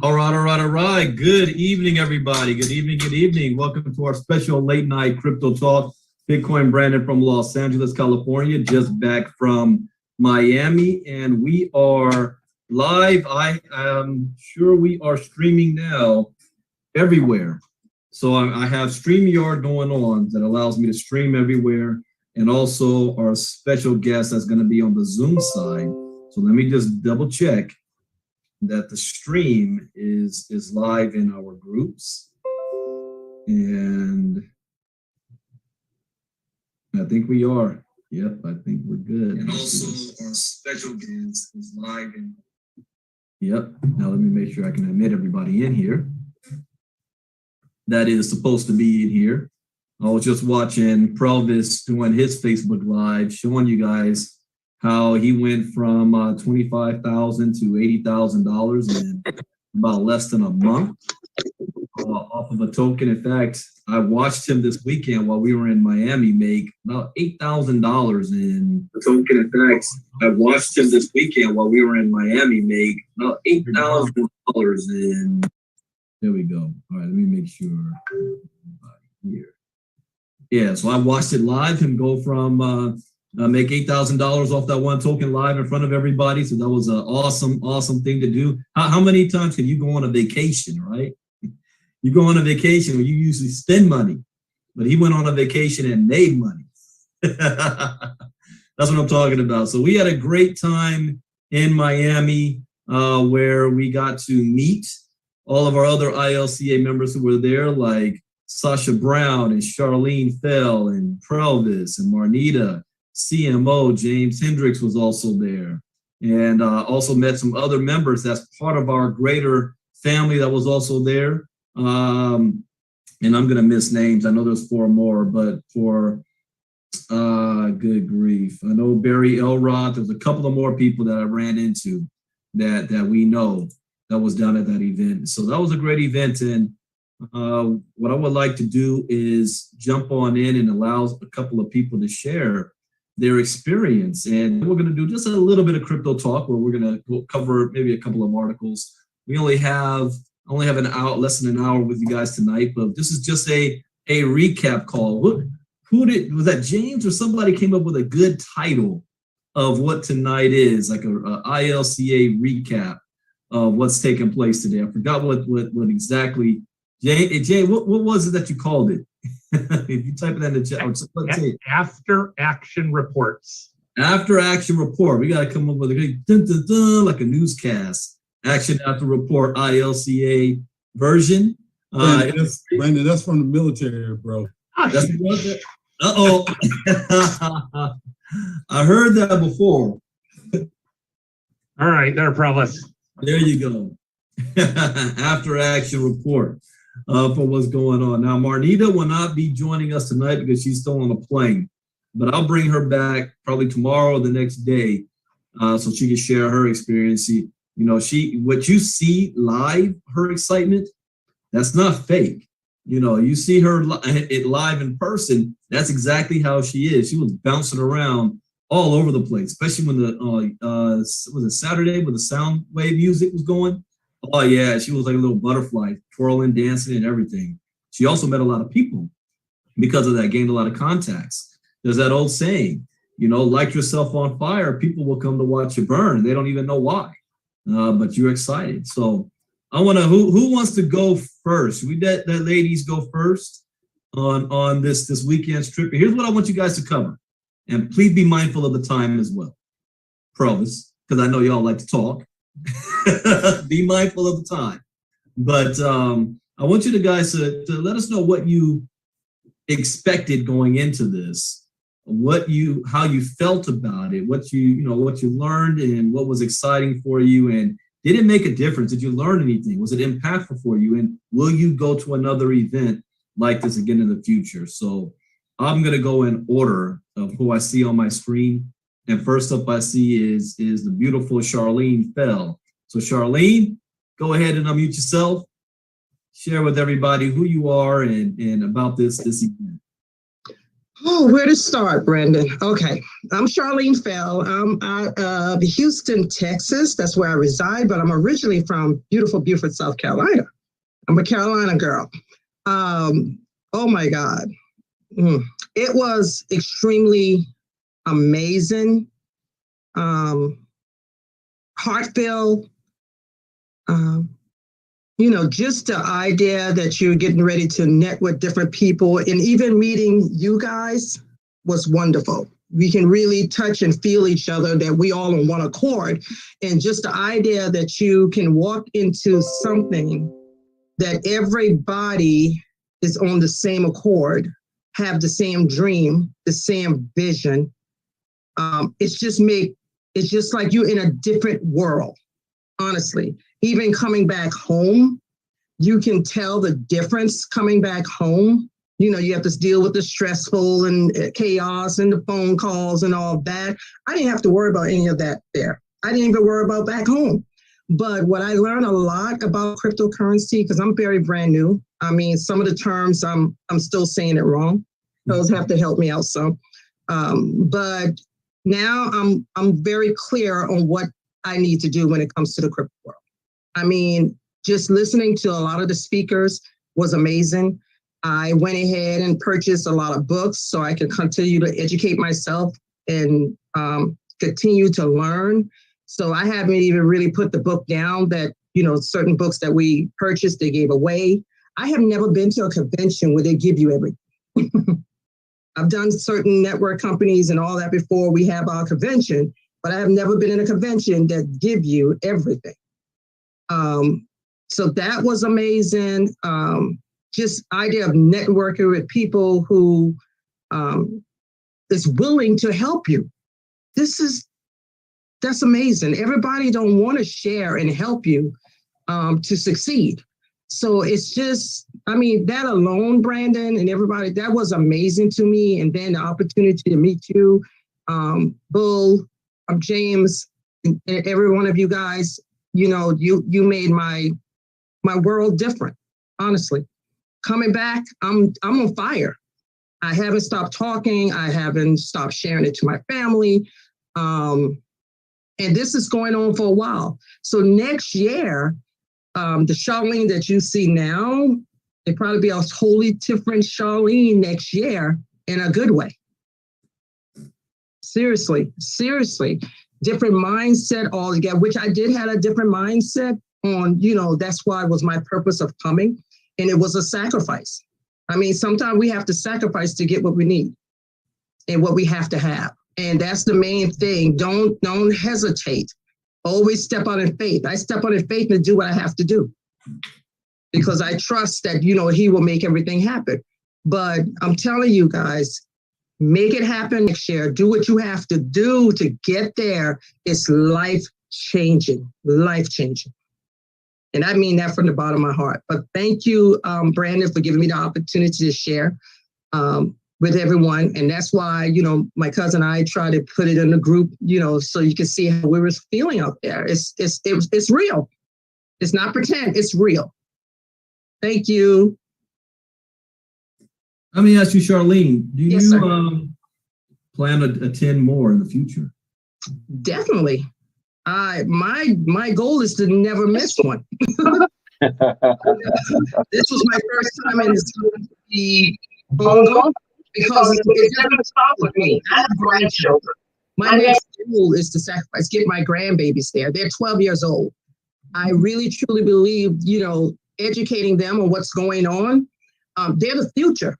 All right. Good evening, everybody. Good evening, good evening. Welcome to our special late night crypto talk. Bitcoin Brandon from Los Angeles, California, just back from Miami, and we are live. I am sure we are streaming now everywhere. So I have StreamYard going on that allows me to stream everywhere, and also our special guest that's going to be on the Zoom side. So let me just double check that the stream is live in our groups, and I think we are. Yep, I think we're good. And also our special guest is live in. Yep. Now let me make sure I can admit everybody in here that is supposed to be in here. I was just watching Prelvis doing his Facebook Live, showing you guys how he went from $25,000 to $80,000 in about less than a month off of a token. In fact, I watched him this weekend while we were in Miami make about $8,000 in a token. In fact, I watched him this weekend while we were in Miami make about $8,000 in. There we go. All right, let me make sure. Here. Yeah, so I watched it live, him go from make $8,000 off that one token live in front of everybody. So that was an awesome thing to do. How many times can you go on a vacation, right? You go on a vacation where you usually spend money, but he went on a vacation and made money. That's what I'm talking about. So we had a great time in Miami where we got to meet all of our other ILCA members who were there, like Sasha Brown and Charlene Fell and Prelvis and Marnita. CMO James Hendricks was also there, and also met some other members that's part of our greater family that was also there. And I'm gonna miss names. I know there's 4 more, but for good grief, I know Barry Elrod. There's a couple of more people that I ran into that we know that was down at that event. So that was a great event, and what I would like to do is jump on in and allow a couple of people to share their experience. And we're going to do just a little bit of crypto talk where we'll cover maybe a couple of articles. We only have an hour, less than an hour with you guys tonight, but this is just a recap call. Was that James or somebody came up with a good title of what tonight is, like a ILCA recap of what's taking place today. I forgot what exactly. Jay, what was it that you called it? If you type it in the chat, after action reports. After action report. We got to come up with a good dun, dun, dun, like a newscast. Action after report ILCA version. Brandon, that's from the military, bro. Uh-oh. I heard that before. All right, there, Prelvis. There you go. After action report. For what's going on. Now, Marnita will not be joining us tonight because she's still on a plane, but I'll bring her back probably tomorrow or the next day so she can share her experience. What you see live, her excitement, that's not fake. You see her live in person, that's exactly how she is. She was bouncing around all over the place, especially when was it Saturday when the sound wave music was going? Oh yeah, she was like a little butterfly, twirling, dancing, and everything. She also met a lot of people because of that, gained a lot of contacts. There's that old saying, light yourself on fire, people will come to watch you burn. They don't even know why, but you're excited. So I want to, who wants to go first? We let ladies go first on this weekend's trip. Here's what I want you guys to cover, and please be mindful of the time as well, Provis, because I know y'all like to talk. Be mindful of the time, but I want you guys to let us know what you expected going into this, how you felt about it, what you learned, and what was exciting for you, and did it make a difference? Did you learn anything? Was it impactful for you? And will you go to another event like this again in the future? So I'm gonna go in order of who I see on my screen. And first up I see is the beautiful Charlene Fell. So Charlene, go ahead and unmute yourself. Share with everybody who you are and about this event. Oh, where to start, Brandon? Okay, I'm Charlene Fell. I'm out of Houston, Texas. That's where I reside, but I'm originally from beautiful Beaufort, South Carolina. I'm a Carolina girl. Oh my God. It was extremely amazing, um, heartfelt. Um, just the idea that you're getting ready to net with different people and even meeting you guys was wonderful. We can really touch and feel each other, that we all on one accord. And just the idea that you can walk into something that everybody is on the same accord, have the same dream, the same vision. It's just like you're in a different world, honestly. Even coming back home, you can tell the difference coming back home. You have to deal with the stressful and chaos and the phone calls and all that. I didn't have to worry about any of that there. I didn't even worry about back home. But what I learned a lot about cryptocurrency, because I'm very brand new. I mean, some of the terms I'm still saying it wrong. Those have to help me out some. But now I'm very clear on what I need to do when it comes to the crypto world. I mean, just listening to a lot of the speakers was amazing. I went ahead and purchased a lot of books so I could continue to educate myself and continue to learn. So I haven't even really put the book down that, certain books that we purchased, they gave away. I have never been to a convention where they give you everything. I've done certain network companies and all that before we have our convention, but I have never been in a convention that give you everything. So that was amazing. Just idea of networking with people who is willing to help you. That's amazing. Everybody don't want to share and help you to succeed. So it's just, that alone, Brandon, and everybody, that was amazing to me. And then the opportunity to meet you, Bull, James, and every one of you guys, you made my world different, honestly. Coming back, I'm on fire. I haven't stopped talking. I haven't stopped sharing it to my family. And this is going on for a while. So next year, the Charlene that you see now, it probably be a totally different Charlene next year in a good way. Seriously. Different mindset altogether, which I did have a different mindset on, that's why it was my purpose of coming. And it was a sacrifice. Sometimes we have to sacrifice to get what we need and what we have to have. And that's the main thing. Don't hesitate. Always step out in faith. I step out in faith and do what I have to do because I trust that, he will make everything happen. But I'm telling you guys, make it happen next year. Do what you have to do to get there. It's life-changing. And I mean that from the bottom of my heart. But thank you, Brandon, for giving me the opportunity to share with everyone. And that's why, my cousin and I try to put it in the group, so you can see how we were feeling out there. It's real. It's not pretend, it's real. Thank you. Let me ask you, Charlene, do Yes, you sir. plan to attend more in the future? Definitely. My goal is to never miss one. This was my first time and it's going to be ongoing because it doesn't stop with me. I have grandchildren. My next goal is to sacrifice, get my grandbabies there. They're 12 years old. I really truly believe, educating them on what's going on. They're the future.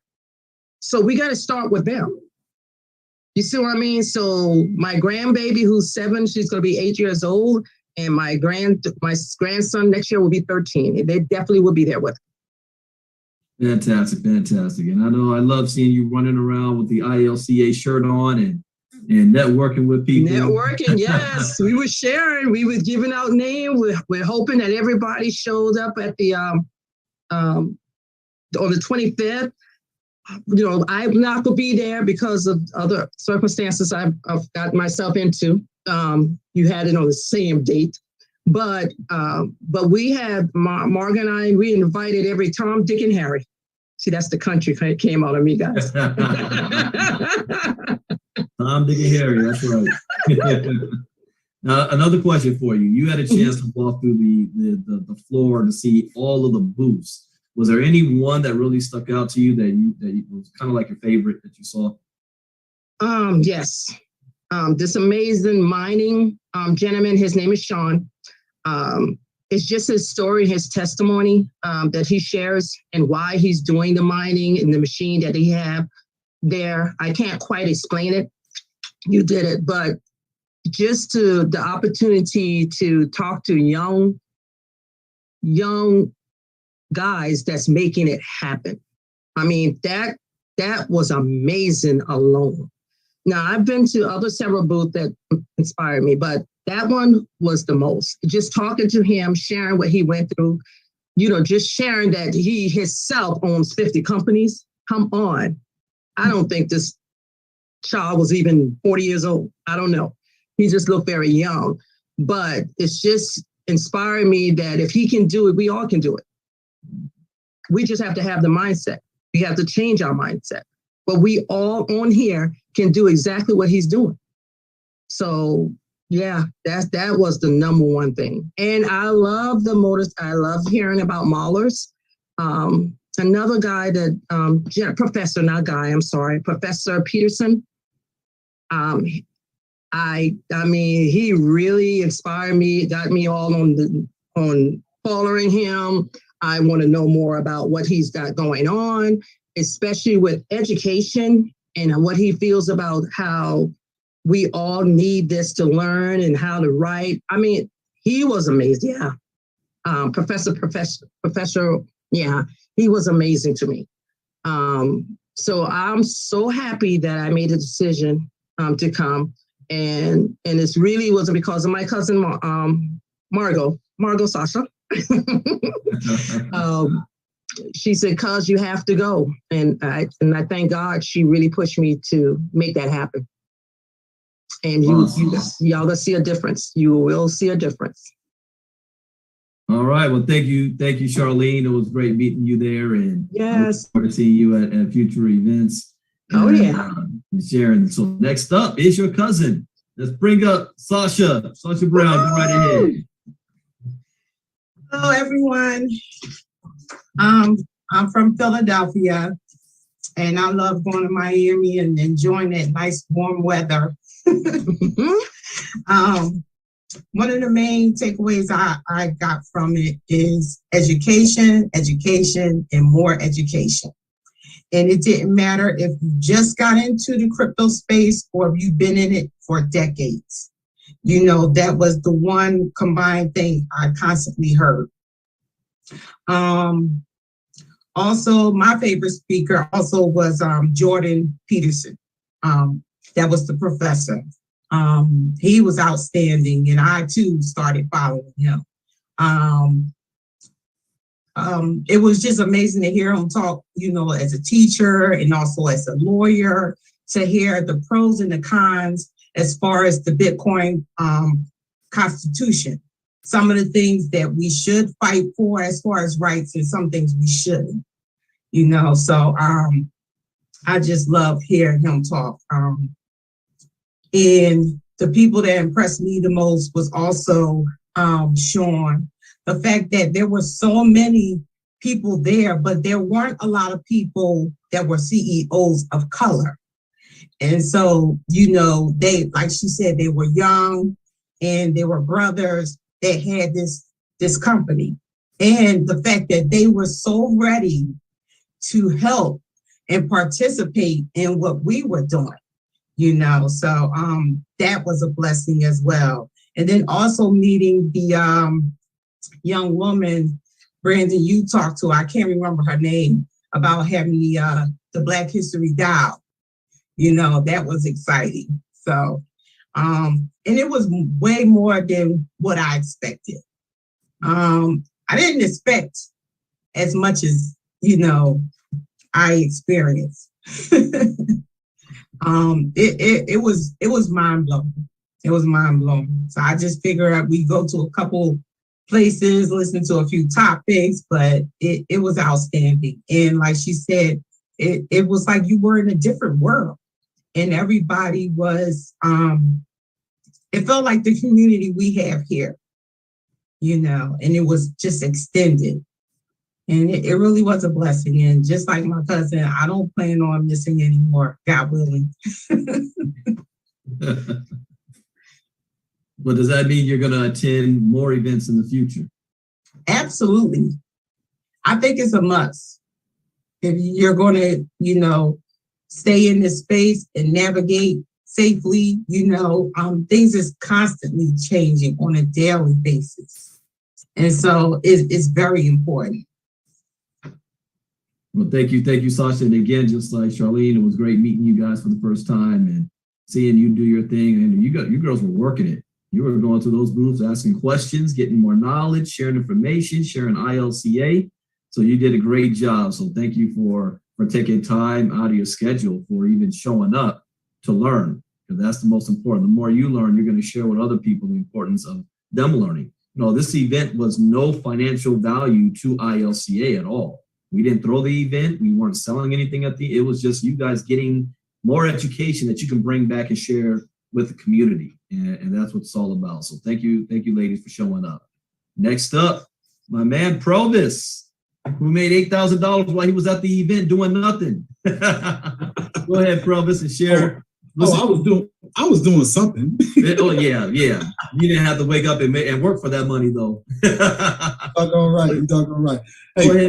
So we got to start with them. You see what I mean? So my grandbaby who's 7, she's going to be 8 years old. And my grandson next year will be 13. They definitely will be there with me. Fantastic. And I know I love seeing you running around with the ILCA shirt on and networking with people. Networking, yes. We were sharing. We were giving out names. We're hoping that everybody showed up at the on the 25th. I'm not going to be there because of other circumstances I've got myself into. You had it on the same date. But we had, Marg and I, we invited every Tom, Dick, and Harry. See, that's the country came out of me, guys. Tom, Dick, and Harry. That's right. Now, another question for you. You had a chance to walk through the floor to see all of the booths. Was there any one that really stuck out to you that was kind of like your favorite that you saw? Yes. This amazing mining gentleman, his name is Sean. It's just his story, his testimony that he shares and why he's doing the mining and the machine that he have there. I can't quite explain it. You did it, but just the opportunity to talk to young guys that's making it happen. I mean, that was amazing alone. Now, I've been to several booths that inspired me, but that one was the most. Just talking to him, sharing what he went through, just sharing that he himself owns 50 companies. Come on. I don't think this child was even 40 years old. I don't know. He just looked very young, but it's just inspiring me that if he can do it, we all can do it. We just have to have the mindset. We have to change our mindset. But we all on here can do exactly what he's doing. So yeah, that was the number one thing. And I love the motors. I love hearing about maulers. Another guy Professor Peterson. I mean, he really inspired me, got me all on following him. I want to know more about what he's got going on, especially with education and what he feels about how we all need this to learn and how to write. I mean, he was amazing. Yeah. Professor, yeah, he was amazing to me. So I'm so happy that I made a decision to come. And it really wasn't because of my cousin, Margot Sasha. She said, "Cuz you have to go." And I thank God she really pushed me to make that happen. And y'all will see a difference. You will see a difference. All right. Well, thank you, Charlene. It was great meeting you there, and yes, look forward to seeing you at future events. Oh yeah. Sharon. So next up is your cousin. Let's bring up Sasha Brown. Go right ahead. Hello, everyone. I'm from Philadelphia, and I love going to Miami and enjoying that nice warm weather. One of the main takeaways I got from it is education, and more education. And it didn't matter if you just got into the crypto space or if you've been in it for decades. That was the one combined thing I constantly heard. Also, my favorite speaker also was Jordan Peterson. That was the professor. He was outstanding, and I too started following him. It was just amazing to hear him talk, as a teacher and also as a lawyer, to hear the pros and the cons as far as the Bitcoin constitution. Some of the things that we should fight for as far as rights and some things we shouldn't, So I just love hearing him talk. And the people that impressed me the most was also Sean. The fact that there were so many people there, but there weren't a lot of people that were CEOs of color. And so, they, like she said, they were young and they were brothers that had this company. And the fact that they were so ready to help and participate in what we were doing, So that was a blessing as well. And then also meeting the young woman, Brandon, you talked to, I can't remember her name, about having the Black History Dial. That was exciting. So, and it was way more than what I expected. I didn't expect as much as, I experienced. It was mind blowing. It was mind blowing. So I just figured we go to a couple places, listened to a few topics, but it was outstanding. And like she said, it was like you were in a different world, and everybody was, it felt like the community we have here, and it was just extended. And it really was a blessing. And just like my cousin, I don't plan on missing anymore, God willing. But does that mean you're going to attend more events in the future? Absolutely. I think it's a must. If you're going to, stay in this space and navigate safely, things is constantly changing on a daily basis. And so it's very important. Well, thank you, Sasha. And again, just like Charlene, it was great meeting you guys for the first time and seeing you do your thing. And you girls were working it. You were going through those booths, asking questions, getting more knowledge, sharing information, sharing ILCA. So you did a great job. So thank you for taking time out of your schedule for even showing up to learn, because that's the most important. The more you learn, you're going to share with other people the importance of them learning. This event was no financial value to ILCA at all. We didn't throw the event. We weren't selling anything it was just you guys getting more education that you can bring back and share with the community. And that's what it's all about. So thank you, ladies, for showing up. Next up, my man Provis, who made $8,000 while he was at the event doing nothing. Go ahead, Provis, and share. I was doing something. Oh yeah. You didn't have to wake up and work for that money though. You talking all right. Hey,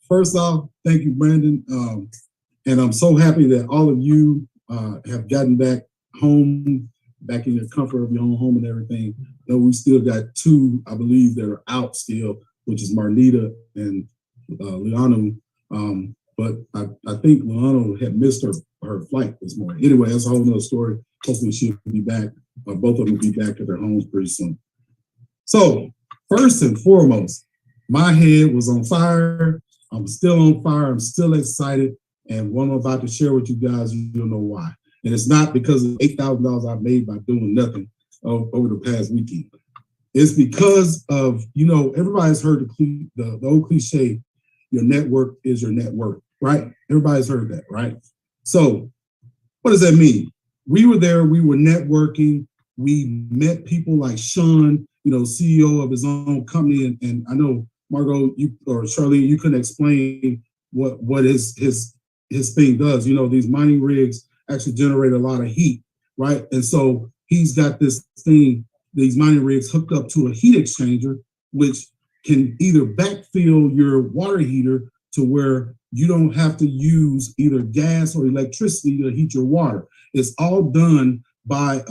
first off, thank you, Brandon. And I'm so happy that all of you have gotten back home, back in the comfort of your own home and everything. We still got two, I believe, that are out still, which is Marnita and Liano. But I think Liano had missed her flight this morning. Anyway, that's a whole nother story. Hopefully she'll be back. Both of them will be back at their homes pretty soon. So first and foremost, my head was on fire. I'm still on fire. I'm still excited. And what I'm about to share with you guys, you'll know why. And it's not because of $8,000 I made by doing nothing over the past weekend. It's because of, everybody's heard the old cliche, your network is your net worth, right? Everybody's heard that, right? So what does that mean? We were there, we were networking, we met people like Sean, CEO of his own company. And I know, Margot, or Charlene, you couldn't explain what his thing does. These mining rigs actually generate a lot of heat, right? And so he's got this thing, these mining rigs hooked up to a heat exchanger, which can either backfill your water heater to where you don't have to use either gas or electricity to heat your water. It's all done by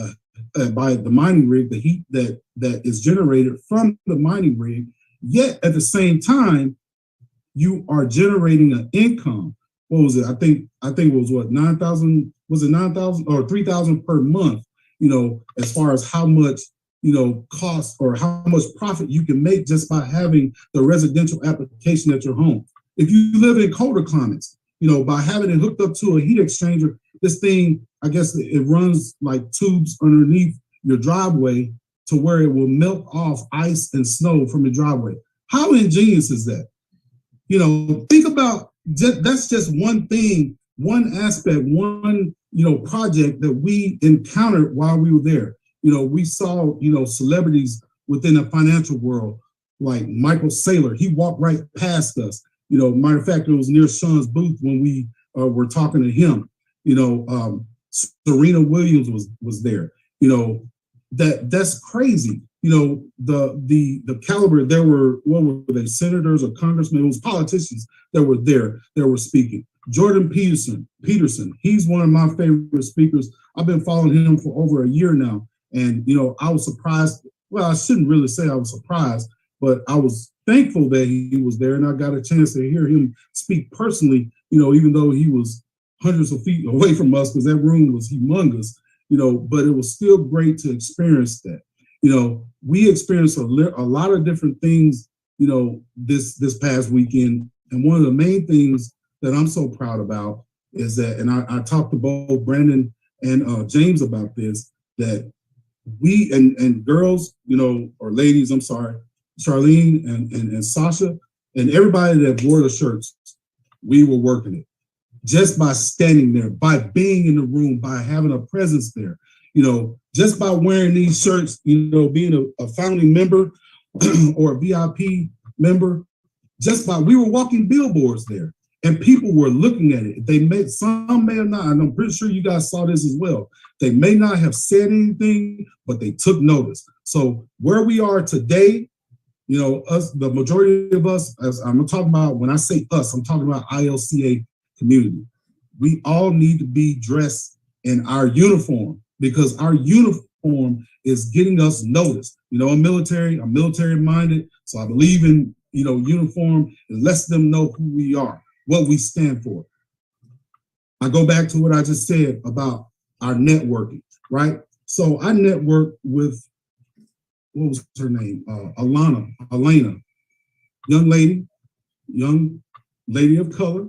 the mining rig, the heat that is generated from the mining rig. Yet at the same time, you are generating an income. What was it? I think it was what, 9,000? Was it 9,000 or 3,000 per month? As far as how much cost or how much profit you can make just by having the residential application at your home. If you live in colder climates, by having it hooked up to a heat exchanger, this thing, I guess it runs like tubes underneath your driveway to where it will melt off ice and snow from your driveway. How ingenious is that? Think about that's just one thing, one aspect, one project that we encountered while we were there. We saw celebrities within the financial world like Michael Saylor. He walked right past us. Matter of fact, it was near Sean's booth when we were talking to him. Serena Williams was there. That's crazy. The caliber. There were, what were they, senators or congressmen? It was politicians that were there that were speaking. Jordan Peterson. He's one of my favorite speakers. I've been following him for over a year now, and I was surprised. Well, I shouldn't really say I was surprised, but I was thankful that he was there, and I got a chance to hear him speak personally. Even though he was hundreds of feet away from us, because that room was humongous. But it was still great to experience that. We experienced a lot of different things, this past weekend. And one of the main things that I'm so proud about is that, and I talked to both Brandon and James about this, that we and girls, you know, or ladies, I'm sorry, Charlene and Sasha and everybody that wore the shirts, we were working it. Just by standing there, by being in the room, by having a presence there, you know, just by wearing these shirts, you know, being a founding member or a VIP member, just by, we were walking billboards there and people were looking at it. Some may have not, and I'm pretty sure you guys saw this as well. They may not have said anything, but they took notice. So where we are today, you know, us, the majority of us, as I'm talking about, when I say us, I'm talking about ILCA community. We all need to be dressed in our uniform because our uniform is getting us noticed. You know, I'm military minded, so I believe in, you know, uniform. It lets them know who we are, what we stand for. I go back to what I just said about our networking, right? So I networked with, what was her name? Elena, young lady of color.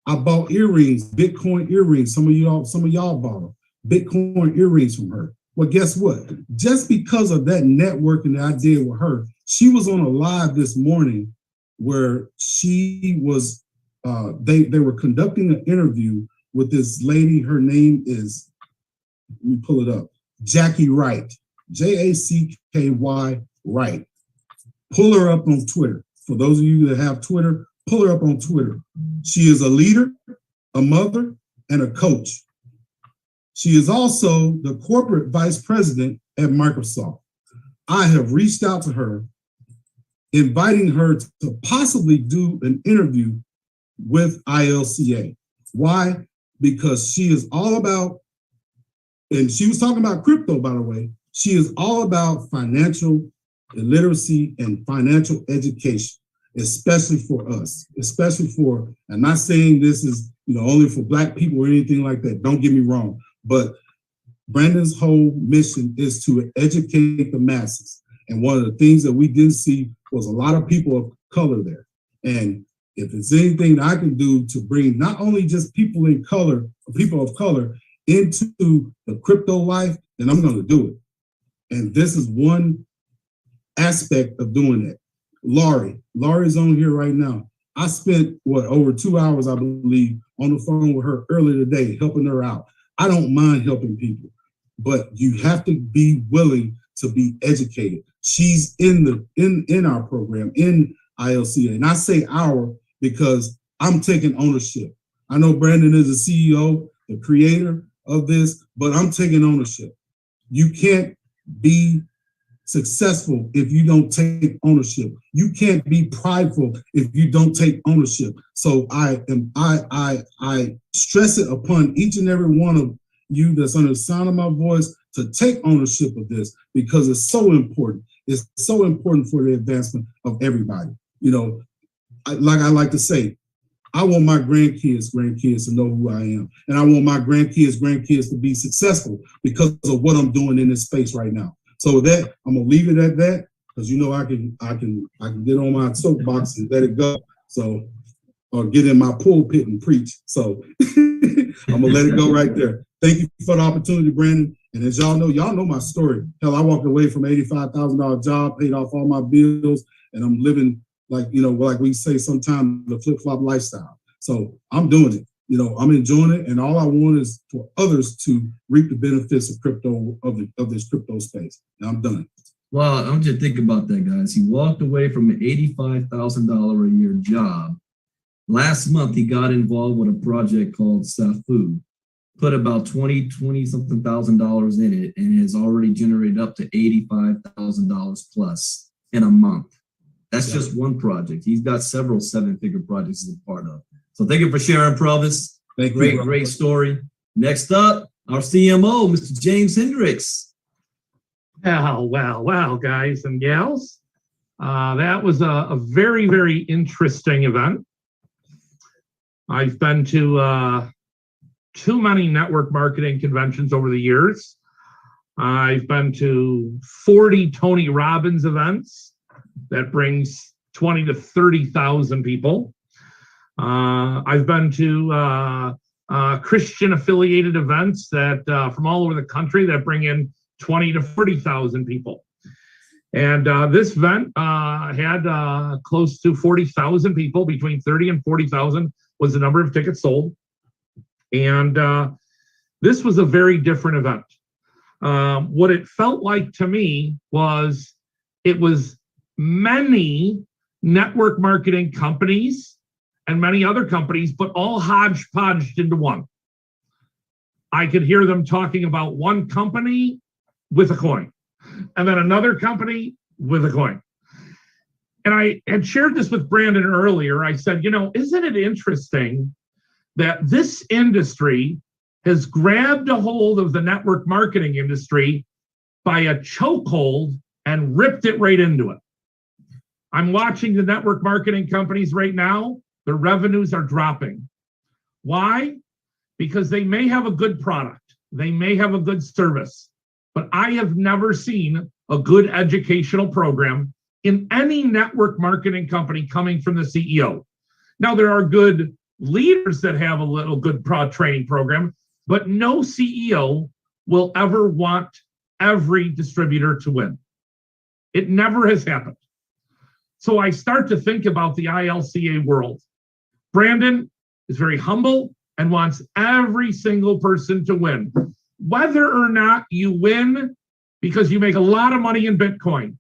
I bought earrings, Bitcoin earrings. Some of y'all bought them. Bitcoin earrings from her. Well, guess what? Just because of that networking that I did with her, she was on a live this morning where she was, they were conducting an interview with this lady. Her name is, let me pull it up, Jackie Wright, Jacky Wright. Pull her up on Twitter. For those of you that have Twitter, pull her up on Twitter. She is a leader, a mother, and a coach. She is also the corporate vice president at Microsoft. I have reached out to her, inviting her to possibly do an interview with ILCA. Why? Because she is all about, and she was talking about crypto, by the way, she is all about financial literacy and financial education, especially for us, especially for, I'm not saying this is, you know, only for Black people or anything like that. Don't get me wrong. But Brandon's whole mission is to educate the masses. And one of the things that we didn't see was a lot of people of color there. And if it's anything that I can do to bring not only just people of color into the crypto life, then I'm going to do it. And this is one aspect of doing that. Laurie's on here right now. I spent, over 2 hours, I believe, on the phone with her earlier today, helping her out. I don't mind helping people, but you have to be willing to be educated. She's in our program, in ILCA. And I say our because I'm taking ownership. I know Brandon is the CEO, the creator of this, but I'm taking ownership. You can't be successful if you don't take ownership. You can't be prideful if you don't take ownership. So I stress it upon each and every one of you that's under the sound of my voice to take ownership of this because it's so important. It's so important for the advancement of everybody. You know, like I like to say, I want my grandkids to know who I am. And I want my grandkids to be successful because of what I'm doing in this space right now. So with that, I'm gonna leave it at that because you know I can get on my soapbox and let it go. So, or get in my pulpit and preach. So I'm gonna let it go right there. Thank you for the opportunity, Brandon. And as y'all know my story. Hell, I walked away from $85,000 job, paid off all my bills, and I'm living like, you know, like we say sometimes, the flip-flop lifestyle. So I'm doing it. You know, I'm enjoying it, and all I want is for others to reap the benefits of crypto, of this crypto space. And I'm done. Well, I want you to think about that, guys. He walked away from an $85,000 a year job. Last month, he got involved with a project called Safu, put about $20-something thousand in it, and has already generated up to $85,000 plus in a month. That's just one project. He's got several seven-figure projects he's a part of. So thank you for sharing, Provis. Great story. Next up, our CMO, Mr. James Hendricks. Well, guys and gals. That was a very, very interesting event. I've been to too many network marketing conventions over the years. I've been to 40 Tony Robbins events that brings 20 to 30,000 people. I've been to Christian affiliated events that from all over the country that bring in 20 to 40,000 people. And this event had close to 40,000 people, between 30 and 40,000 was the number of tickets sold. And this was a very different event. What it felt like to me was it was many network marketing companies and many other companies, but all hodgepodged into one. I could hear them talking about one company with a coin, and then another company with a coin. And I had shared this with Brandon earlier. I said, you know, isn't it interesting that this industry has grabbed a hold of the network marketing industry by a chokehold and ripped it right into it? I'm watching the network marketing companies right now. Their revenues are dropping. Why? Because they may have a good product. They may have a good service, but I have never seen a good educational program in any network marketing company coming from the CEO. Now, there are good leaders that have a little good training program, but no CEO will ever want every distributor to win. It never has happened. So I start to think about the ILCA world. Brandon is very humble and wants every single person to win. Whether or not you win because you make a lot of money in Bitcoin,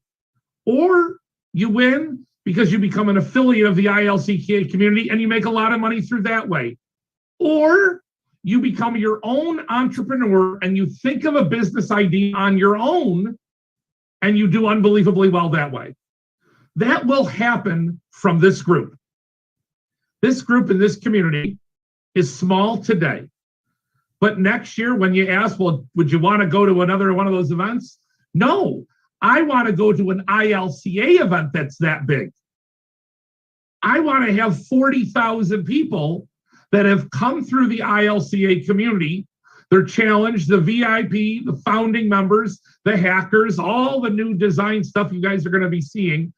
or you win because you become an affiliate of the ILCA community and you make a lot of money through that way, or you become your own entrepreneur and you think of a business idea on your own and you do unbelievably well that way. That will happen from this group. This group in this community is small today. But next year, when you ask, well, would you want to go to another one of those events? No, I want to go to an ILCA event that's that big. I want to have 40,000 people that have come through the ILCA community. They're challenged, the VIP, the founding members, the hackers, all the new design stuff you guys are going to be seeing.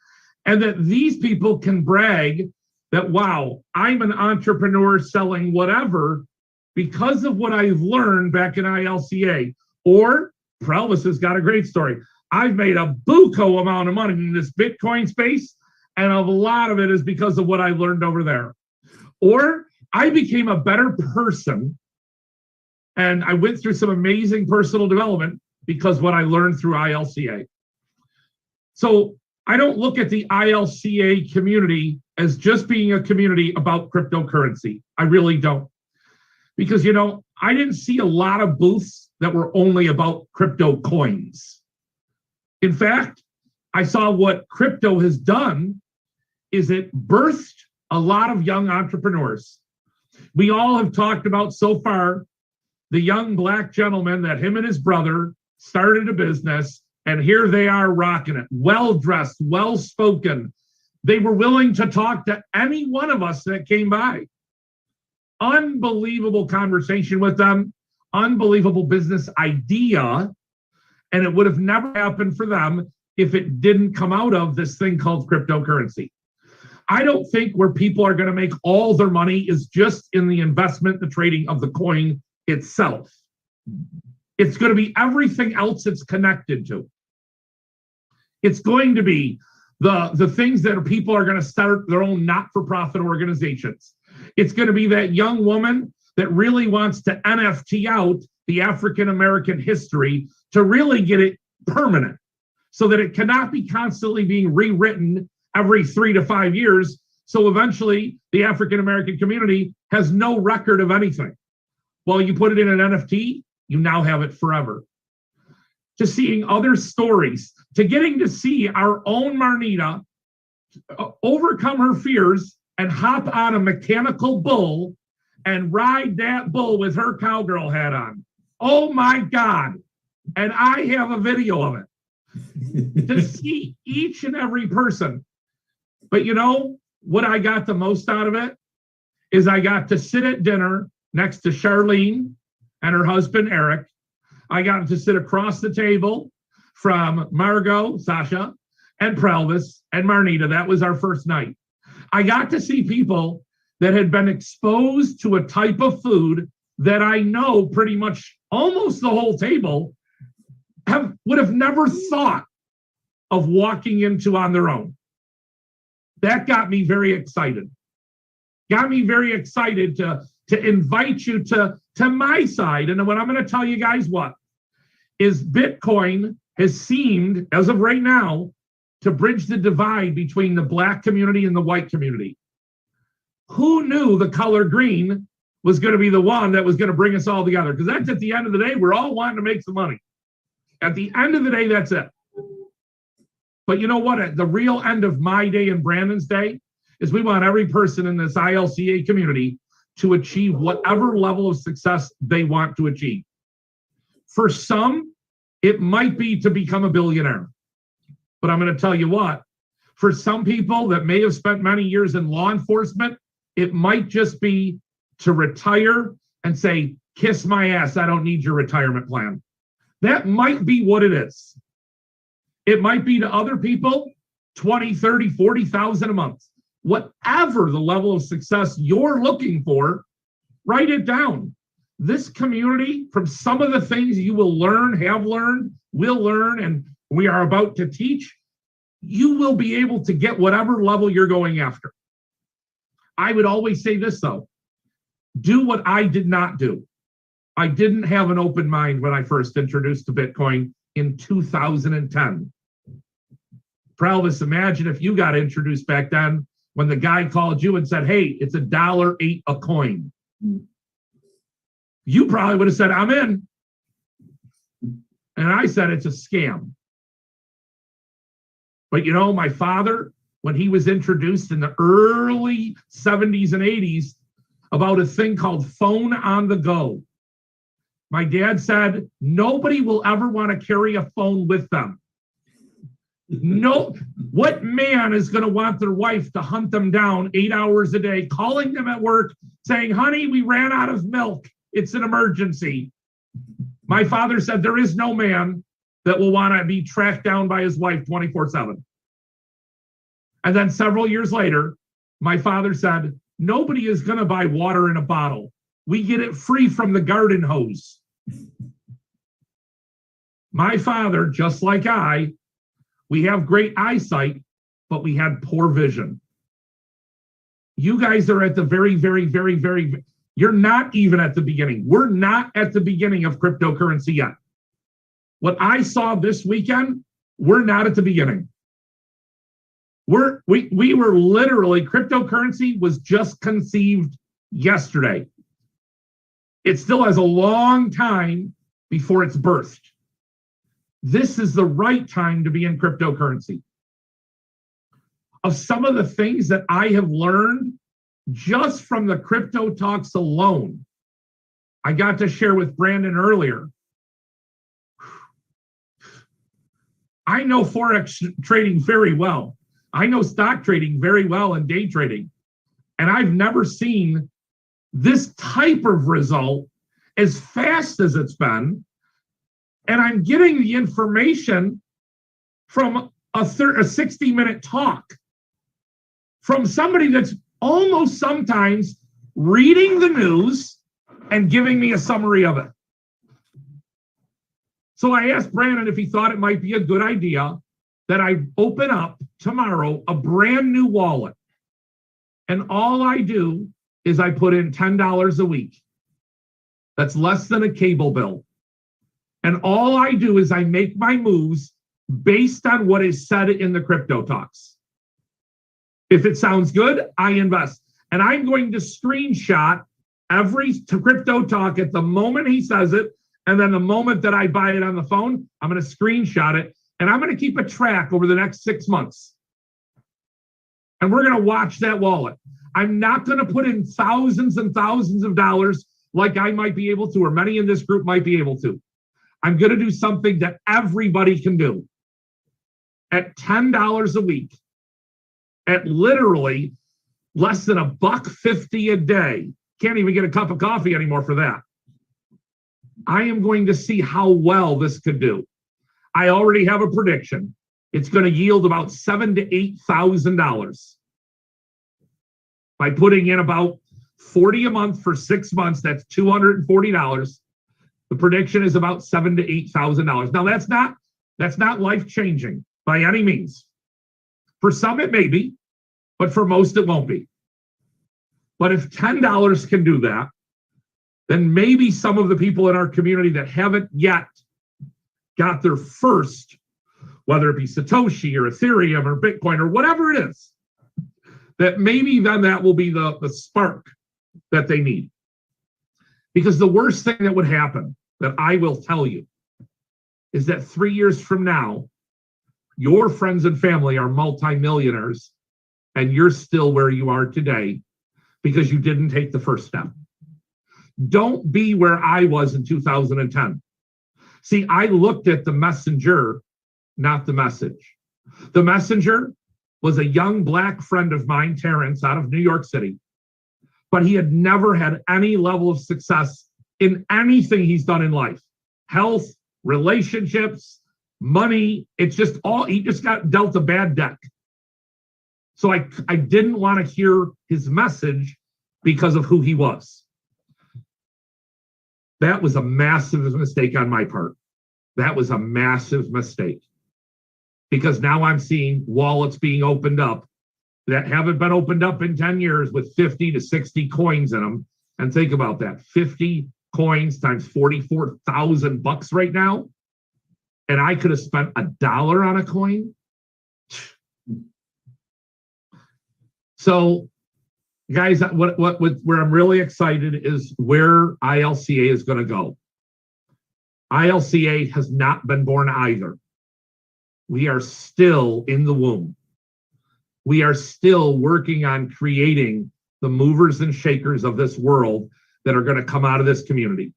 And that these people can brag that, wow, I'm an entrepreneur selling whatever because of what I've learned back in ILCA. Or Prelvis has got a great story. I've made a buco amount of money in this Bitcoin space, and a lot of it is because of what I learned over there. Or I became a better person, and I went through some amazing personal development because what I learned through ILCA. So I don't look at the ILCA community as just being a community about cryptocurrency. I really don't. Because, you know, I didn't see a lot of booths that were only about crypto coins. In fact, I saw what crypto has done is it birthed a lot of young entrepreneurs. We all have talked about so far the young Black gentleman that him and his brother started a business, and here they are rocking it, well-dressed, well-spoken. They were willing to talk to any one of us that came by. Unbelievable conversation with them, unbelievable business idea, and it would have never happened for them if it didn't come out of this thing called cryptocurrency. I don't think where people are going to make all their money is just in the investment, the trading of the coin itself. It's going to be everything else it's connected to. It's going to be the things that people are going to start their own not-for-profit organizations. It's going to be that young woman that really wants to NFT out the African-American history to really get it permanent so that it cannot be constantly being rewritten every 3 to 5 years. So eventually the African-American community has no record of anything. Well, you put it in an NFT, you now have it forever. To seeing other stories, to getting to see our own Marnita overcome her fears and hop on a mechanical bull and ride that bull with her cowgirl hat on. Oh my God. And I have a video of it. To see each and every person. But you know what I got the most out of it is I got to sit at dinner next to Charlene and her husband, Eric. I got to sit across the table from Margot, Sasha, and Prelvis and Marnita. That was our first night. I got to see people that had been exposed to a type of food that I know pretty much almost the whole table would have never thought of walking into on their own. That got me very excited. Got me very excited to invite you to my side. And what I'm going to tell you guys is Bitcoin has seemed, as of right now, to bridge the divide between the Black community and the white community. Who knew the color green was going to be the one that was going to bring us all together? Because that's at the end of the day, we're all wanting to make some money. At the end of the day, that's it. But you know what? At the real end of my day and Brandon's day is we want every person in this ILCA community to achieve whatever level of success they want to achieve. For some, it might be to become a billionaire. But I'm going to tell you what, for some people that may have spent many years in law enforcement, it might just be to retire and say, kiss my ass, I don't need your retirement plan. That might be what it is. It might be to other people, 20, 30, 40,000 a month. Whatever the level of success you're looking for, write it down. This community, from some of the things you will learn, have learned, will learn, and we are about to teach, you will be able to get whatever level you're going after. I would always say this though, do what I did not do. I didn't have an open mind when I first introduced to Bitcoin in 2010. Prelvis, imagine if you got introduced back then when the guy called you and said, hey, it's $1.08 a coin. You probably would have said, I'm in. And I said, it's a scam. But you know, my father, when he was introduced in the early 70s and 80s about a thing called phone on the go, my dad said, nobody will ever want to carry a phone with them. No, what man is going to want their wife to hunt them down 8 hours a day, calling them at work, saying, honey, we ran out of milk. It's an emergency. My father said there is no man that will want to be tracked down by his wife 24/7. And then several years later, my father said, nobody is going to buy water in a bottle. We get it free from the garden hose. My father, just like I, we have great eyesight, but we had poor vision. You guys are at the very, you're not even at the beginning. We're not at the beginning of cryptocurrency yet. What I saw this weekend, we're not at the beginning. We were literally, cryptocurrency was just conceived yesterday. It still has a long time before it's birthed. This is the right time to be in cryptocurrency. Of some of the things that I have learned just from the crypto talks alone, I got to share with Brandon earlier. I know Forex trading very well. I know stock trading very well and day trading. And I've never seen this type of result as fast as it's been. And I'm getting the information from a 60-minute talk from somebody that's almost sometimes reading the news and giving me a summary of it. So I asked Brandon if he thought it might be a good idea that I open up tomorrow a brand new wallet. And all I do is I put in $10 a week. That's less than a cable bill. And all I do is I make my moves based on what is said in the crypto talks. If it sounds good, I invest. And I'm going to screenshot every crypto talk at the moment he says it. And then the moment that I buy it on the phone, I'm going to screenshot it. And I'm going to keep a track over the next 6 months. And we're going to watch that wallet. I'm not going to put in thousands and thousands of dollars like I might be able to, or many in this group might be able to. I'm going to do something that everybody can do. At $10 a week, at literally less than $1.50 a day. Can't even get a cup of coffee anymore for that. I am going to see how well this could do. I already have a prediction. It's going to yield about $7,000 to $8,000. By putting in about $40 a month for 6 months, that's $240. The prediction is about $7,000 to $8,000. Now that's not life-changing by any means. For some it may be, but for most it won't be. But if $10 can do that, then maybe some of the people in our community that haven't yet got their first, whether it be Satoshi or Ethereum or Bitcoin or whatever it is, that maybe then that will be the spark that they need. Because the worst thing that would happen, that I will tell you, is that 3 years from now, your friends and family are multimillionaires and you're still where you are today because you didn't take the first step. Don't be where I was in 2010. See, I looked at the messenger, not the message. The messenger was a young Black friend of mine, Terrence, out of New York City, but he had never had any level of success in anything he's done in life. Health, relationships, money, it's just all, he just got dealt a bad deck. So I didn't want to hear his message because of who he was. That was a massive mistake on my part. That was a massive mistake. Because now I'm seeing wallets being opened up that haven't been opened up in 10 years with 50 to 60 coins in them. And think about that, 50 coins times $44,000 right now. And I could have spent $1 on a coin. So guys, where I'm really excited is where ILCA is going to go. ILCA has not been born either. We are still in the womb. We are still working on creating the movers and shakers of this world that are going to come out of this community.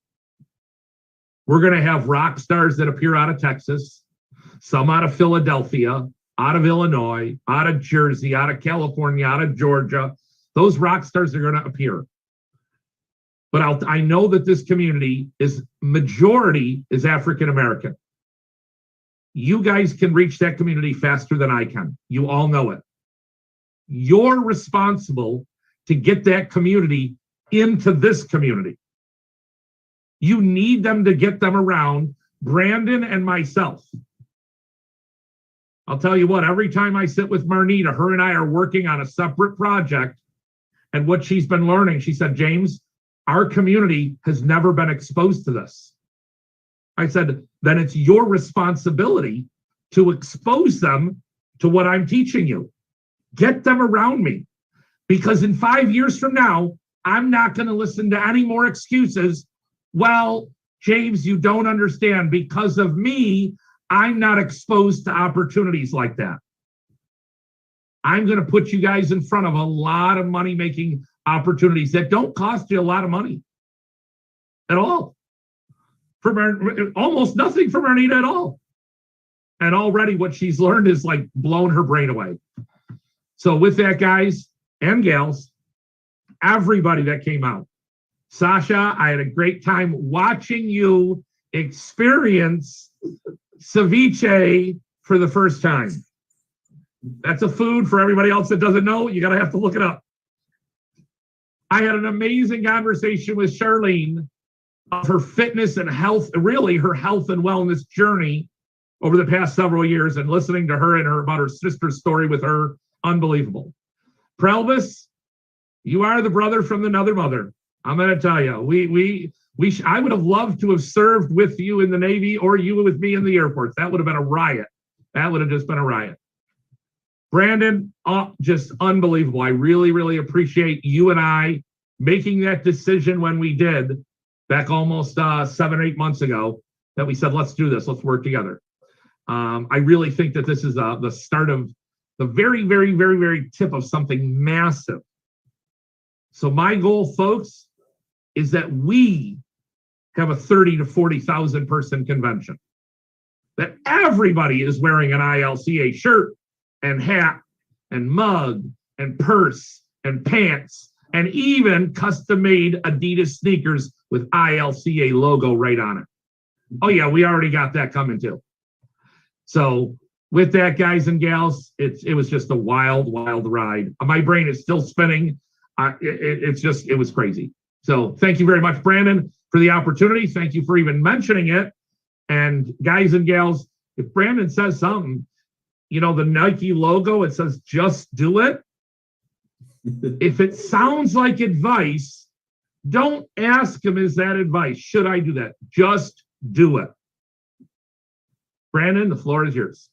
We're going to have rock stars that appear out of Texas, some out of Philadelphia, out of Illinois, out of Jersey, out of California, out of Georgia. Those rock stars are going to appear. But I know that this community is majority is African American. You guys can reach that community faster than I can. You all know it. You're responsible to get that community into this community. You need them to get them around Brandon and myself. I'll tell you what, every time I sit with Marnita, her and I are working on a separate project, and what she's been learning, she said, James, our community has never been exposed to this. I said, then it's your responsibility to expose them to what I'm teaching you. Get them around me. Because in 5 years from now, I'm not going to listen to any more excuses. Well, James, you don't understand. Because of me, I'm not exposed to opportunities like that. I'm going to put you guys in front of a lot of money-making opportunities that don't cost you a lot of money at all. For almost nothing for Marnita at all. And already what she's learned is like blown her brain away. So with that, guys and gals, everybody that came out, Sasha, I had a great time watching you experience ceviche for the first time. That's a food for everybody else that doesn't know. You got to have to look it up. I had an amazing conversation with Charlene of her fitness and health, really her health and wellness journey over the past several years, and listening to her and about her sister's story with her, unbelievable. Prelvis, you are the brother from another mother. I'm going to tell you, I would have loved to have served with you in the Navy or you with me in the Air Force. That would have been a riot. That would have just been a riot. Brandon, just unbelievable. I really, really appreciate you and I making that decision when we did back almost 7 or 8 months ago, that we said, let's do this. Let's work together. I really think that this is the start of the very, very, very, very tip of something massive. So my goal, folks, is that we have a 30 to 40,000 person convention, that everybody is wearing an ILCA shirt and hat and mug and purse and pants and even custom-made Adidas sneakers with ILCA logo right on it. Oh yeah, we already got that coming too. So with that, guys and gals, it was just a wild, wild ride. My brain is still spinning. It was crazy. So thank you very much, Brandon. for the opportunity. Thank you for even mentioning it. And guys and gals, if Brandon says something, you know, the Nike logo, it says, just do it. If it sounds like advice, don't ask him, is that advice? Should I do that? Just do it. Brandon, the floor is yours.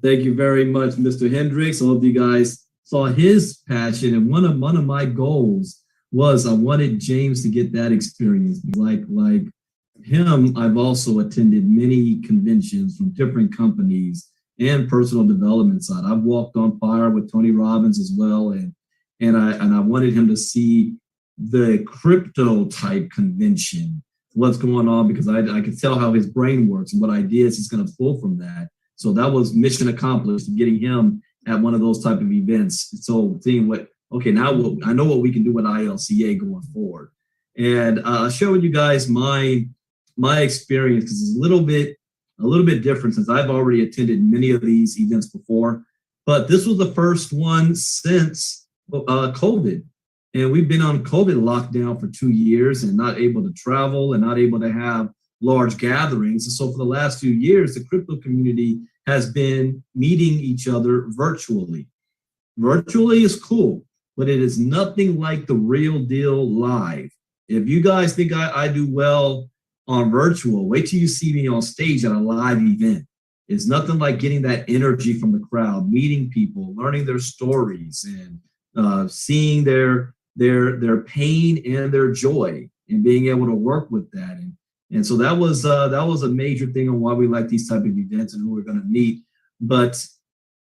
Thank you very much, Mr. Hendricks. I hope you guys saw his passion. And one of my goals was I wanted James to get that experience. Like him, I've also attended many conventions from different companies and personal development side. I've walked on fire with Tony Robbins as well. And I wanted him to see the crypto type convention, what's going on, because I could tell how his brain works and what ideas he's going to pull from that. So that was mission accomplished, getting him at one of those type of events. So seeing I know what we can do with ILCA going forward. And I'll share with you guys my experience, because it's a little bit different since I've already attended many of these events before. But this was the first one since COVID. And we've been on COVID lockdown for 2 years and not able to travel and not able to have large gatherings. And so for the last few years, the crypto community has been meeting each other virtually. Virtually is cool, but it is nothing like the real deal live. If you guys think I do well on virtual, wait till you see me on stage at a live event. It's nothing like getting that energy from the crowd, meeting people, learning their stories, and seeing their pain and their joy, and being able to work with that. And so that was a major thing on why we like these type of events and who we're going to meet. But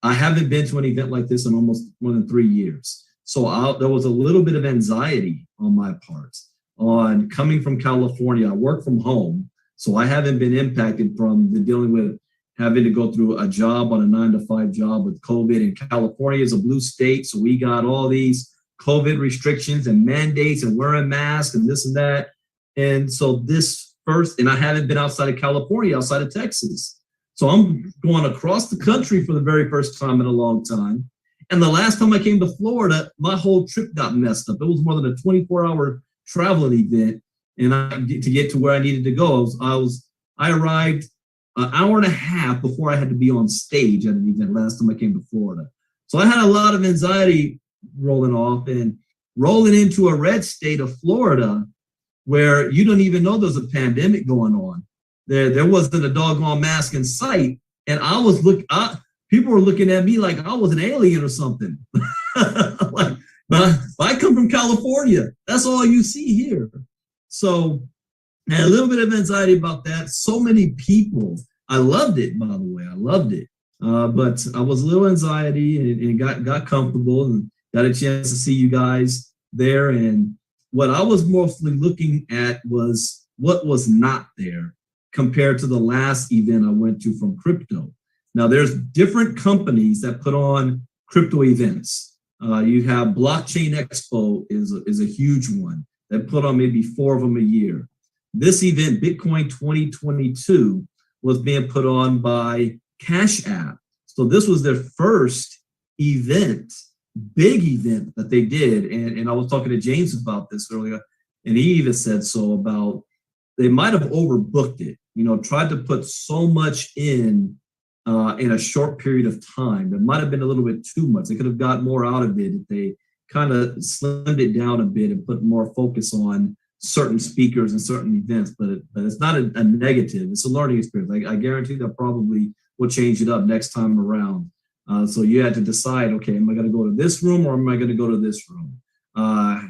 I haven't been to an event like this in almost more than 3 years. So there was a little bit of anxiety on my part on coming from California. I work from home, so I haven't been impacted from dealing with having to go through a job on a 9-to-5 job with COVID. And California is a blue state, so we got all these COVID restrictions and mandates and wearing masks and this and that. And so and I haven't been outside of California, outside of Texas. So I'm going across the country for the very first time in a long time. And the last time I came to Florida, my whole trip got messed up. It was more than a 24-hour traveling event, and to get to where I needed to go, I arrived an hour and a half before I had to be on stage at an event last time I came to Florida. So I had a lot of anxiety rolling off and rolling into a red state of Florida, where you don't even know there's a pandemic going on. There wasn't a doggone mask in sight, and people were looking at me like I was an alien or something. Like, I come from California. That's all you see here. So I had a little bit of anxiety about that. So many people. I loved it, by the way. I loved it. But I was a little anxiety and got comfortable and got a chance to see you guys there. And what I was mostly looking at was what was not there compared to the last event I went to from crypto. Now, there's different companies that put on crypto events. You have Blockchain Expo is a huge one that put on maybe 4 of them a year. This event, Bitcoin 2022, was being put on by Cash App. So this was their first event, big event that they did. And I was talking to James about this earlier, and he even said so about they might have overbooked it, tried to put so much in a short period of time. It might have been a little bit too much. They could have got more out of it if they kind of slimmed it down a bit and put more focus on certain speakers and certain events. But it's not a negative. It's a learning experience. I guarantee that probably will change it up next time around. So you had to decide, okay, am I going to go to this room or am I going to go to this room?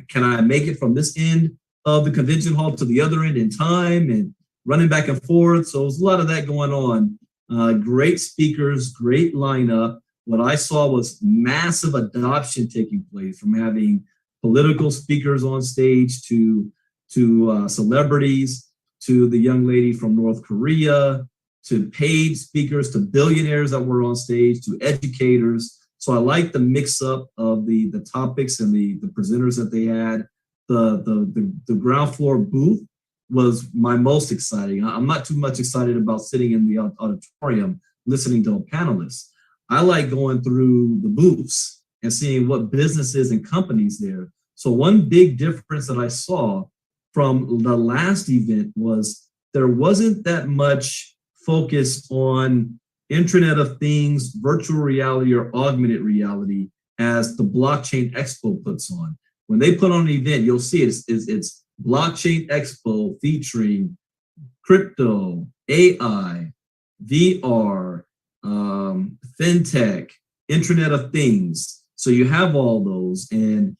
Can I make it from this end of the convention hall to the other end in time, and running back and forth? So there's a lot of that going on. Great speakers, great lineup. What I saw was massive adoption taking place, from having political speakers on stage to celebrities, to the young lady from North Korea, to paid speakers, to billionaires that were on stage, to educators. So I like the mix up of the topics and the presenters that they had. The ground floor booth was my most exciting. I'm not too much excited about sitting in the auditorium listening to panelists. I like going through the booths and seeing what businesses and companies there. So one big difference that I saw from the last event was there wasn't that much focus on Internet of Things, virtual reality, or augmented reality as the Blockchain Expo puts on. When they put on an event, you'll see it's Blockchain Expo featuring crypto, AI, VR, fintech, Internet of Things. So you have all those, and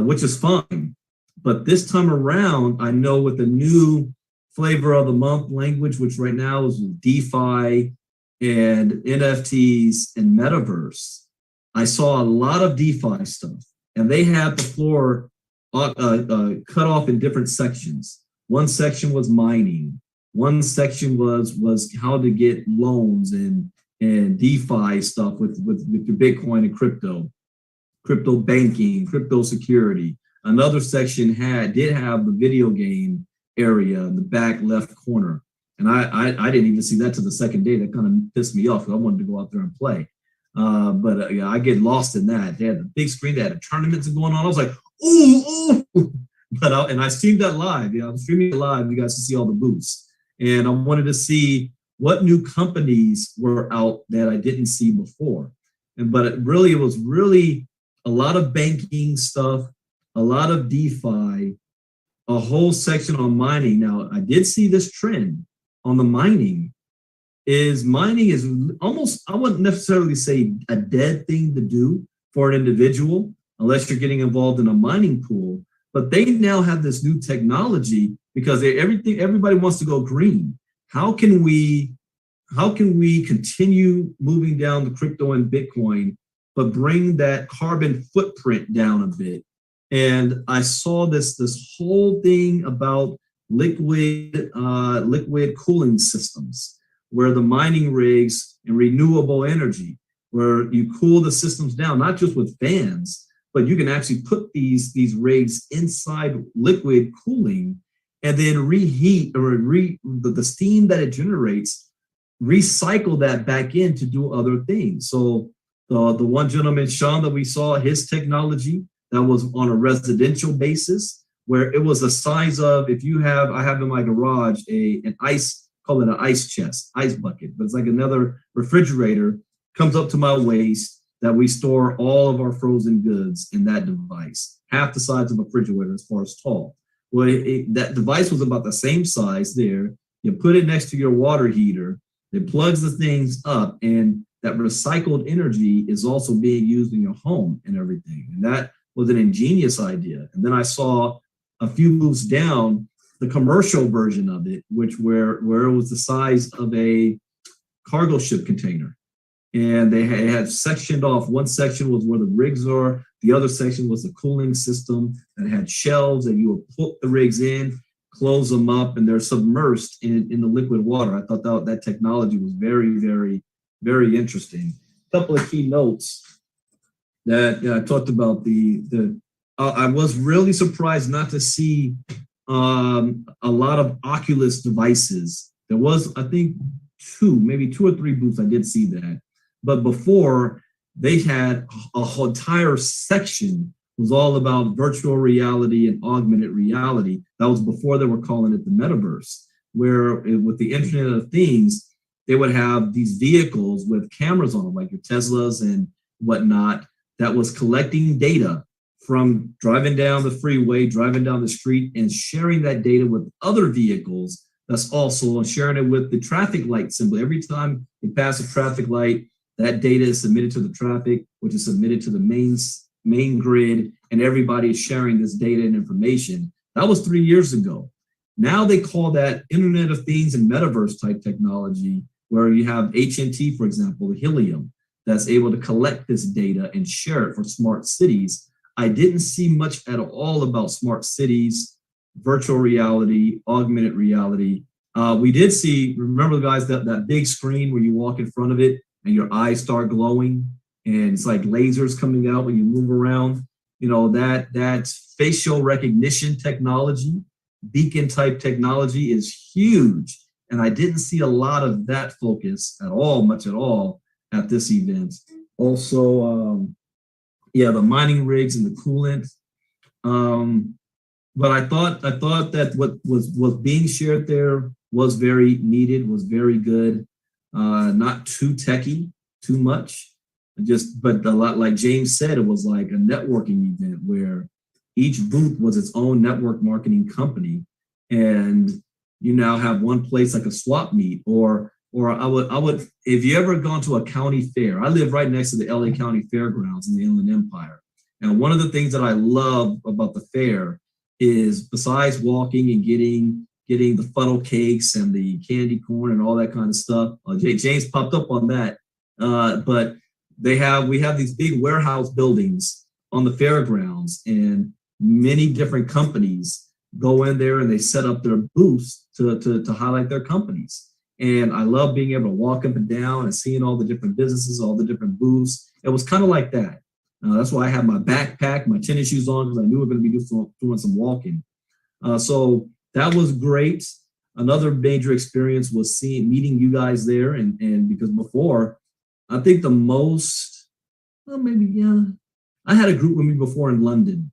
which is fine. But this time around, I know with the new flavor of the month language, which right now is DeFi and NFTs and metaverse, I saw a lot of DeFi stuff, and they had the floor cut off in different sections. One section was mining. One section was how to get loans and DeFi stuff with your Bitcoin and crypto banking, crypto security. Another section did have the video game area in the back left corner. And I didn't even see that to the second day. That kind of pissed me off. I wanted to go out there and play. But I get lost in that. They had the big screen. They had the tournaments going on. I was like, ooh. But I streamed that live. I'm streaming it live. You guys can see all the booths. And I wanted to see what new companies were out that I didn't see before. But it was really a lot of banking stuff, a lot of DeFi, a whole section on mining. Now, I did see this trend on the mining is almost, I wouldn't necessarily say a dead thing to do for an individual, unless you're getting involved in a mining pool. But they now have this new technology because everybody wants to go green. How can we continue moving down the crypto and Bitcoin, but bring that carbon footprint down a bit? And I saw this whole thing about liquid cooling systems, where the mining rigs and renewable energy, where you cool the systems down, not just with fans, but you can actually put these rigs inside liquid cooling and then reheat or the steam that it generates, recycle that back in to do other things. So the one gentleman, Sean, that we saw, his technology, that was on a residential basis, where it was the size of, I have in my garage call it an ice chest, ice bucket, but it's like another refrigerator, comes up to my waist, that we store all of our frozen goods in that device, half the size of a refrigerator as far as tall. Well, that device was about the same size there. You put it next to your water heater, it plugs the things up, and that recycled energy is also being used in your home and everything. And that was an ingenious idea. And then I saw a few moves down the commercial version of it, where it was the size of a cargo ship container. And they had sectioned off. One section was where the rigs are. The other section was the cooling system that had shelves, and you would put the rigs in, close them up, and they're submersed in the liquid water. I thought that technology was very, very, very interesting. A couple of key notes that I talked about. I was really surprised not to see a lot of Oculus devices. There was, I think, maybe two or three booths I did see that. But before, they had a whole entire section was all about virtual reality and augmented reality. That was before they were calling it the metaverse, where with the Internet of Things, they would have these vehicles with cameras on them, like your Teslas and whatnot, that was collecting data from driving down the freeway, driving down the street, and sharing that data with other vehicles. That's also sharing it with the traffic light symbol. Every time you pass a traffic light, that data is submitted to the traffic, which is submitted to the main grid, and everybody is sharing this data and information. That was 3 years ago. Now they call that Internet of Things and metaverse type technology, where you have HNT, for example, the Helium, that's able to collect this data and share it for smart cities. I didn't see much at all about smart cities, virtual reality, augmented reality. We did see, remember guys, that big screen where you walk in front of it and your eyes start glowing and it's like lasers coming out when you move around. You know, that facial recognition technology, beacon type technology is huge. And I didn't see a lot of that focus at all, much at all at this event. Also, the mining rigs and the coolant. but I thought that what was being shared there was very needed, was very good. Not too techy, too much. But a lot, like James said, it was like a networking event where each booth was its own network marketing company, and you now have one place like a swap meet, or I would if you ever gone to a county fair. I live right next to the LA County Fairgrounds in the Inland Empire, and one of the things that I love about the fair is, besides walking and getting the funnel cakes and the candy corn and all that kind of stuff. James popped up on that, but we have these big warehouse buildings on the fairgrounds, and many different companies go in there and they set up their booths to highlight their companies. And I love being able to walk up and down and seeing all the different businesses, all the different booths. It was kind of like that. That's why I had my backpack, my tennis shoes on, because I knew we were going to be doing some walking. So that was great. Another major experience was meeting you guys there, and because before, I think the most, well, maybe, yeah, I had a group with me before in London,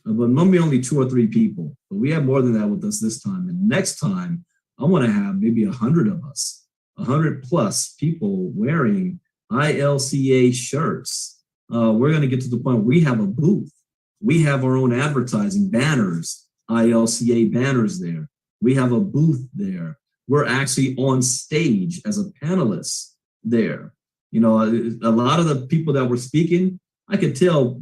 but maybe only 2 or 3 people. But we have more than that with us this time. And next time, I want to have maybe 100 of us, 100 plus people wearing ILCA shirts. We're going to get to the point where we have a booth. We have our own advertising banners, ILCA banners there. We have a booth there. We're actually on stage as a panelist there. You know, a lot of the people that were speaking, I could tell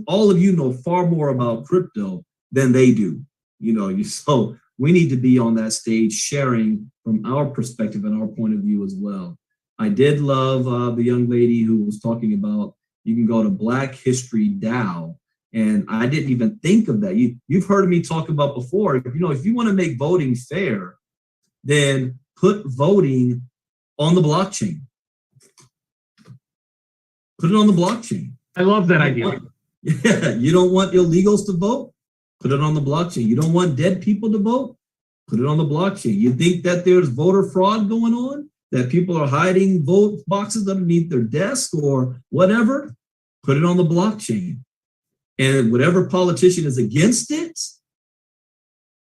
all of you know far more about crypto than they do. You know, so we need to be on that stage sharing from our perspective and our point of view as well. I did love the young lady who was talking about, you can go to Black History DAO. And I didn't even think of that. You've heard me talk about before, if you want to make voting fair, then put voting on the blockchain. Put it on the blockchain. I love that idea. Yeah, you don't want illegals to vote? Put it on the blockchain. You don't want dead people to vote? Put it on the blockchain. You think that there's voter fraud going on? That people are hiding vote boxes underneath their desk or whatever? Put it on the blockchain. And whatever politician is against it,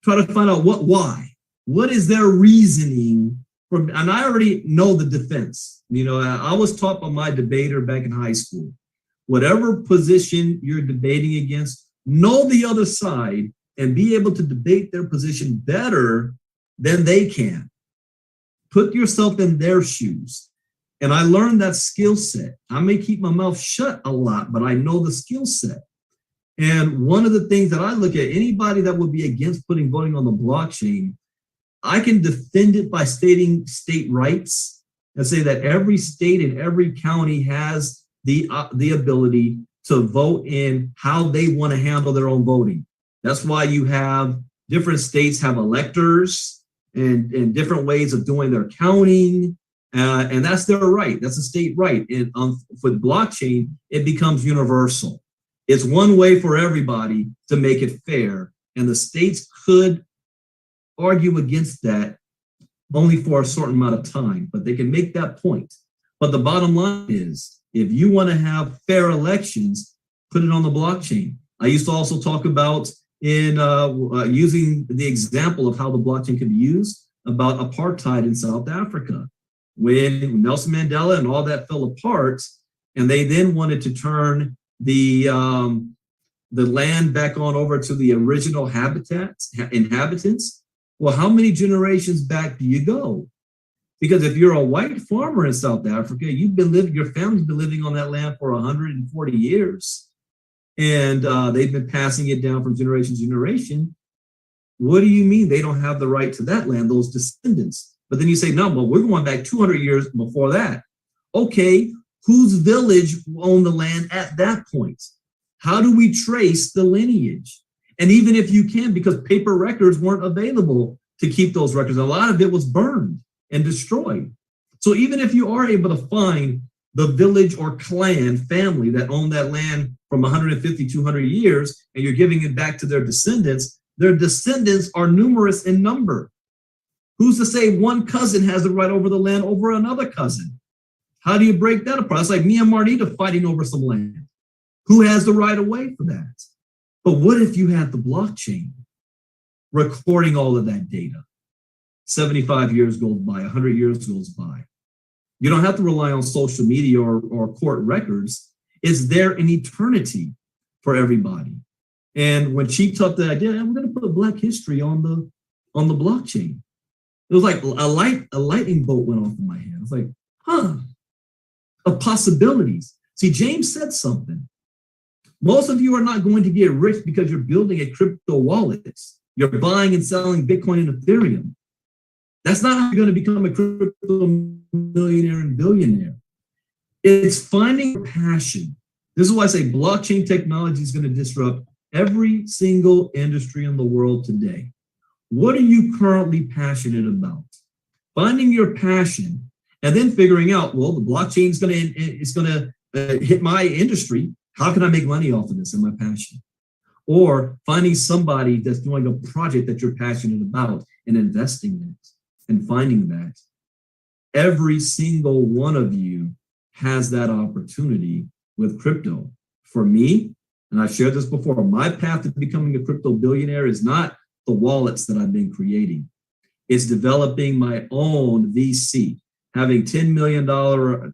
try to find out why. What is their reasoning? And I already know the defense. You know, I was taught by my debater back in high school. Whatever position you're debating against, know the other side and be able to debate their position better than they can. Put yourself in their shoes. And I learned that skill set. I may keep my mouth shut a lot, but I know the skill set. And one of the things that I look at, anybody that would be against putting voting on the blockchain, I can defend it by stating state rights and say that every state and every county has the ability to vote in how they want to handle their own voting. That's why you have different states have electors and different ways of doing their counting. And that's their right. That's a state right. And for blockchain, it becomes universal. It's one way for everybody to make it fair. And the states could argue against that only for a certain amount of time, but they can make that point. But the bottom line is, if you want to have fair elections, put it on the blockchain. I used to also talk about in using the example of how the blockchain can be used about apartheid in South Africa. When Nelson Mandela and all that fell apart, and they then wanted to turn the land back on over to the original inhabitants. Well, how many generations back do you go? Because if you're a white farmer in South Africa, your family's been living on that land for 140 years, and they've been passing it down from generation to generation. What do you mean they don't have the right to that land, those descendants? But then you say, no, well, we're going back 200 years before that. Okay, whose village owned the land at that point? How do we trace the lineage? And even if you can, because paper records weren't available to keep those records, a lot of it was burned and destroyed. So even if you are able to find the village or clan family that owned that land from 150, 200 years, and you're giving it back to their descendants are numerous in number. Who's to say one cousin has the right over the land over another cousin? How do you break that apart? It's like me and Marnita fighting over some land. Who has the right of way for that? But what if you had the blockchain recording all of that data? 75 years goes by, 100 years goes by. You don't have to rely on social media or court records. It's there in eternity for everybody. And when she took the idea, I'm going to put Black history on the blockchain. It was like a lightning bolt went off in my head. I was like, of possibilities. See, James said something. Most of you are not going to get rich because you're building a crypto wallet. You're buying and selling Bitcoin and Ethereum. That's not how you're going to become a crypto millionaire and billionaire. It's finding your passion. This is why I say blockchain technology is going to disrupt every single industry in the world today. What are you currently passionate about? Finding your passion and then figuring out, well, the blockchain is going to hit my industry. How can I make money off of this in my passion? Or finding somebody that's doing a project that you're passionate about and investing in it and finding that. Every single one of you has that opportunity with crypto. For me, and I've shared this before, my path to becoming a crypto billionaire is not the wallets that I've been creating. It's developing my own VC, having $10 million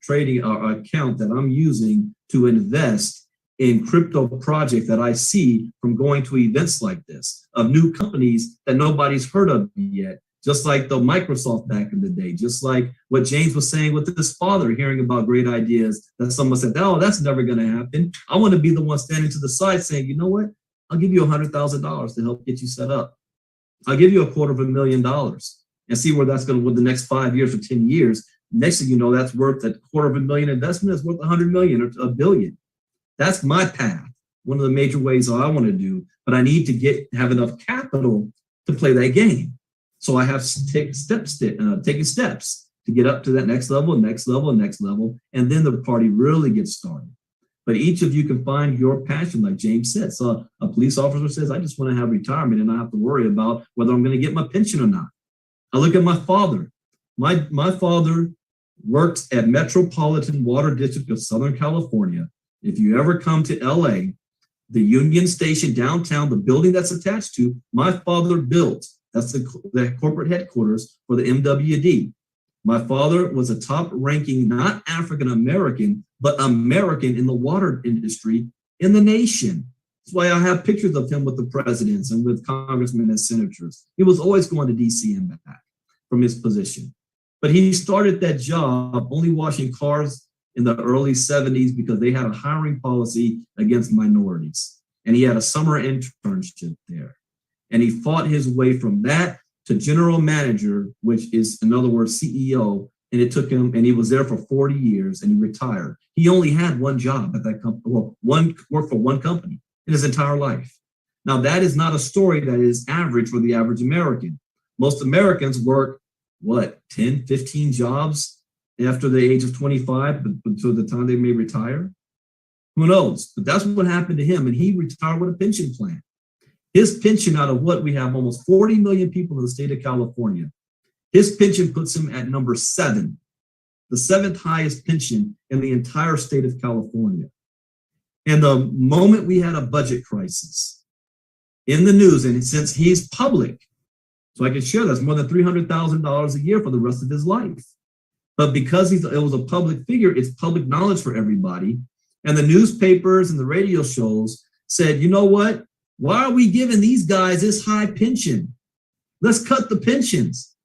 trading account that I'm using to invest in crypto projects that I see from going to events like this, of new companies that nobody's heard of yet, just like the Microsoft back in the day, just like what James was saying with his father, hearing about great ideas that someone said, oh, that's never going to happen. I want to be the one standing to the side saying, you know what? I'll give you $100,000 to help get you set up. I'll give you $250,000 and see where that's going to, with the next 5 years or 10 years. Next thing you know, that's worth that $250,000 investment is worth 100 million or $1 billion. That's my path. One of the major ways I want to do, but I need to have enough capital to play that game. So I have taken steps to get up to that next level, and then the party really gets started. But each of you can find your passion, like James said. So a police officer says, I just want to have retirement and not have to worry about whether I'm going to get my pension or not. I look at my father. My father worked at Metropolitan Water District of Southern California. If you ever come to LA, the Union Station downtown, the building that's attached to, my father built. That's the corporate headquarters for the MWD. My father was a top-ranking, not African-American, but American in the water industry in the nation. That's why I have pictures of him with the presidents and with congressmen and senators. He was always going to DC and back from his position. But he started that job only washing cars in the early 70s because they had a hiring policy against minorities. And he had a summer internship there. And he fought his way from that to general manager, which is, in other words, CEO. And it took him, and he was there for 40 years and he retired. He only had one job at that company, worked for one company in his entire life. Now, that is not a story that is average for the average American. Most Americans work, 10, 15 jobs after the age of 25, but until the time they may retire? Who knows? But that's what happened to him. And he retired with a pension plan. His pension, out of what we have, almost 40 million people in the state of California, his pension puts him at number 7, the 7th highest pension in the entire state of California. And the moment we had a budget crisis in the news, and since he's public, so I can share that's more than $300,000 a year for the rest of his life. But because it was a public figure, it's public knowledge for everybody. And the newspapers and the radio shows said, you know what? Why are we giving these guys this high pension? Let's cut the pensions.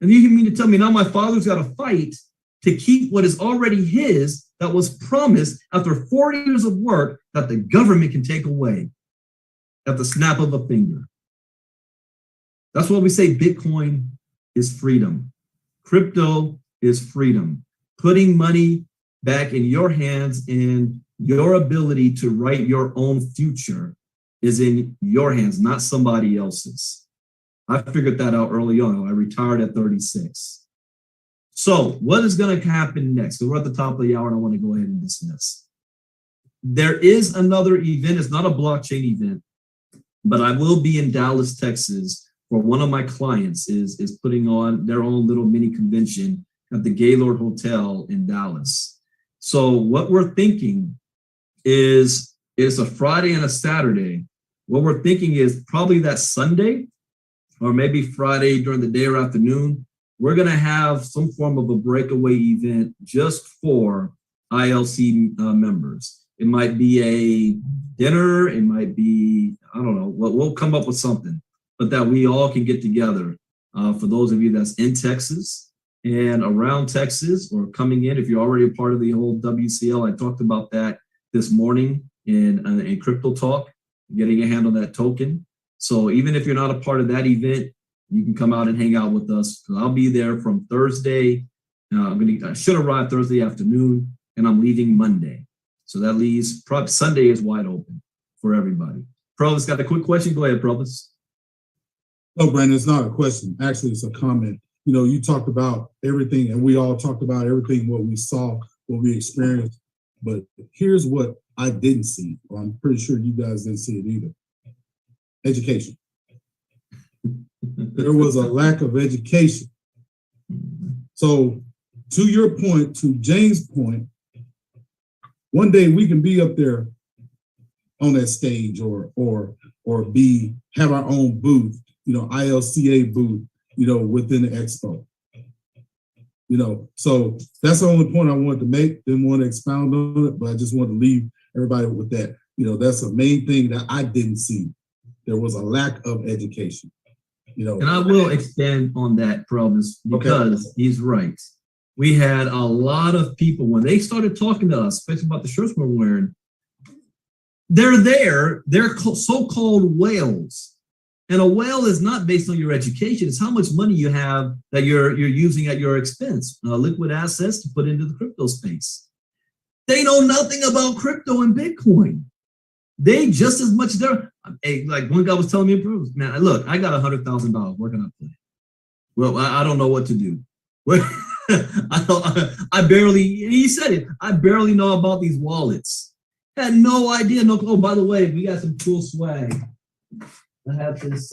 And you mean to tell me now my father's got to fight to keep what is already his that was promised after 40 years of work that the government can take away at the snap of a finger. That's why we say Bitcoin is freedom. Crypto is freedom. Putting money back in your hands and your ability to write your own future is in your hands, not somebody else's. I figured that out early on. I retired at 36. So what is going to happen next? So we're at the top of the hour and I want to go ahead and dismiss. There is another event. It's not a blockchain event, but I will be in Dallas, Texas, where one of my clients is putting on their own little mini convention at the Gaylord Hotel in Dallas. So what we're thinking is a Friday and a Saturday what we're thinking is probably that Sunday or maybe Friday during the day or afternoon, we're going to have some form of a breakaway event just for ILC members. It might be a dinner, it might be, I don't know, we'll come up with something, but that we all can get together. For those of you that's in Texas and around Texas or coming in, if you're already a part of the whole WCL, I talked about that this morning in Crypto Talk, getting a hand on that token. So even if you're not a part of that event, you can come out and hang out with us. I'll be there from Thursday. I should arrive Thursday afternoon, and I'm leaving Monday. So that leaves, probably Sunday is wide open for everybody. Provis got a quick question. Go ahead, Provis. No, Brandon, it's not a question. Actually, it's a comment. You know, you talked about everything, and we all talked about everything, what we saw, what we experienced. But here's what I didn't see, or I'm pretty sure you guys didn't see it either. Education. There was a lack of education. So to your point, to James' point, one day we can be up there on that stage or have our own booth, you know, ILCA booth, you know, within the expo. You know, so that's the only point I wanted to make. Didn't want to expound on it, but I just wanted to leave everybody with that. You know, that's the main thing that I didn't see. There was a lack of education. You know, and I will expand on that, Provis, because he's right. We had a lot of people when they started talking to us, especially about the shirts we're wearing. They're so-called whales, and a whale is not based on your education. It's how much money you have that you're using at your expense, liquid assets to put into the crypto space. They know nothing about crypto and Bitcoin. They just as much there. Hey, like one guy was telling me, man, look, I got $100,000. Where can I put it? Well, I don't know what to do. I barely, he said it, I barely know about these wallets. Had no idea. No, oh, by the way, we got some cool swag. I have this,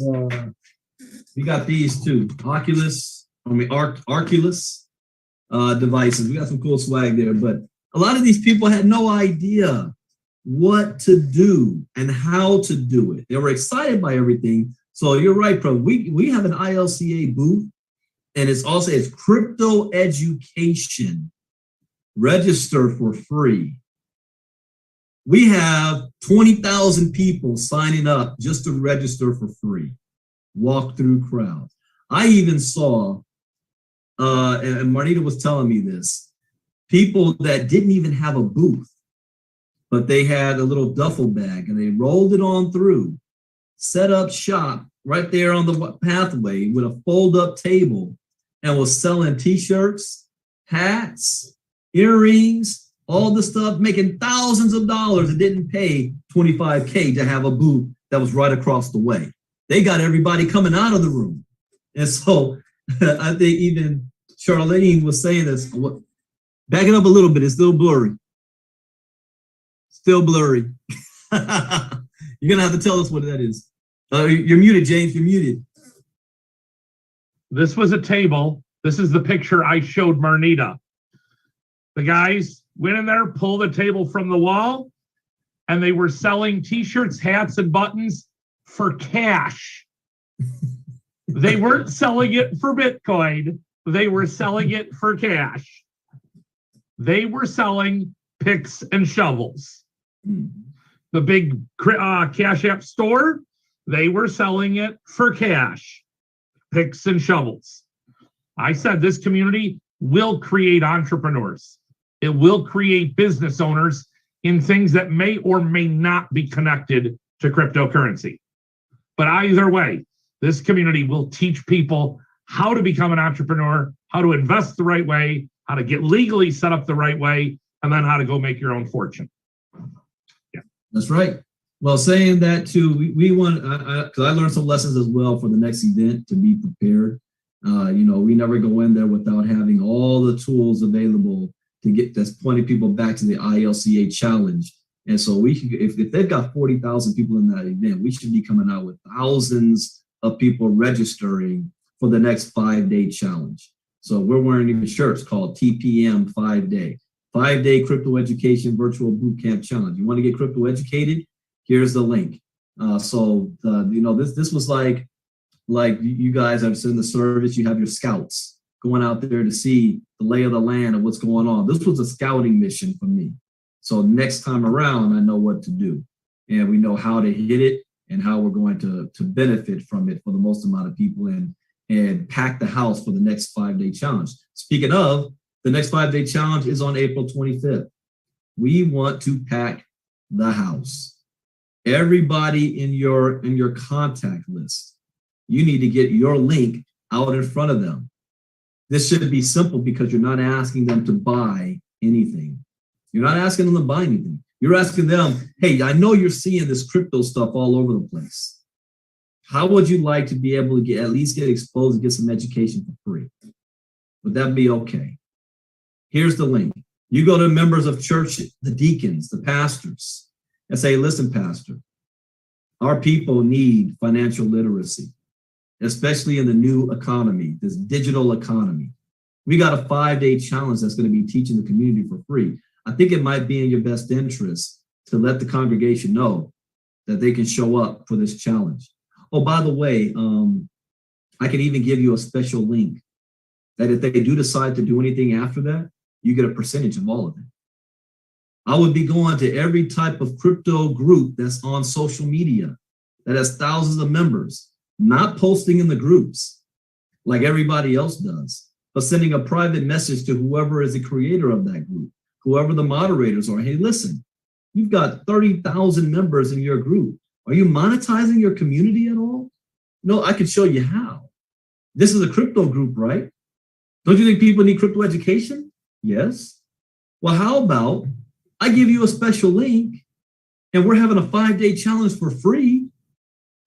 we got these too. Arculus devices. We got some cool swag there, but a lot of these people had no idea what to do and how to do it. They were excited by everything. So you're right, Pro. We have an ILCA booth, and it's crypto education. Register for free. We have 20,000 people signing up just to register for free. Walk through crowds. I even saw, and Marnita was telling me this, people that didn't even have a booth, but they had a little duffel bag and they rolled it on through, set up shop right there on the pathway with a fold-up table, and was selling t-shirts, hats, earrings, all the stuff, making thousands of dollars and didn't pay $25K to have a booth that was right across the way. They got everybody coming out of the room. And so I think even Charlene was saying this, back it up a little bit, it's still blurry. Still blurry. You're gonna have to tell us what that is. You're muted, James, you're muted. This was a table. This is the picture I showed Marnita. The guys went in there, pulled the table from the wall, and they were selling t-shirts, hats, and buttons for cash. They weren't selling it for Bitcoin. They were selling it for cash. They were selling picks and shovels. The big Cash App store, they were selling it for cash, picks and shovels. I said this community will create entrepreneurs. It will create business owners in things that may or may not be connected to cryptocurrency. But either way, this community will teach people how to become an entrepreneur, how to invest the right way, how to get legally set up the right way, and then how to go make your own fortune. Yeah, that's right. Well, saying that too, we want, because I learned some lessons as well for the next event to be prepared. You know, we never go in there without having all the tools available to get that's pointing people back to the ILCA challenge. And so we can, if they've got 40,000 people in that event, we should be coming out with thousands of people registering for the next 5-day challenge. So we're wearing even shirts called TPM 5-day. 5-day crypto education virtual bootcamp challenge. You want to get crypto educated? Here's the link. This was like you guys have seen the service. You have your scouts going out there to see the lay of the land and what's going on. This was a scouting mission for me. So next time around, I know what to do, and we know how to hit it and how we're going to benefit from it for the most amount of people and pack the house for the next 5-day challenge. Speaking of, the next 5-day challenge is on April 25th. We want to pack the house. Everybody in your contact list, you need to get your link out in front of them. This should be simple because you're not asking them to buy anything. You're not asking them to buy anything. You're asking them, hey, I know you're seeing this crypto stuff all over the place. How would you like to be able to at least get exposed and get some education for free? Would that be okay? Here's the link. You go to members of church, the deacons, the pastors, and say, listen, pastor, our people need financial literacy, especially in the new economy, this digital economy. We got a 5-day challenge that's going to be teaching the community for free. I think it might be in your best interest to let the congregation know that they can show up for this challenge. Oh, by the way, I can even give you a special link that if they do decide to do anything after that, you get a percentage of all of it. I would be going to every type of crypto group that's on social media that has thousands of members, not posting in the groups like everybody else does, but sending a private message to whoever is the creator of that group, whoever the moderators are. Hey, listen, you've got 30,000 members in your group. Are you monetizing your community at all? No, I can show you how. This is a crypto group, right? Don't you think people need crypto education? Yes. Well, how about I give you a special link and we're having a 5-day challenge for free.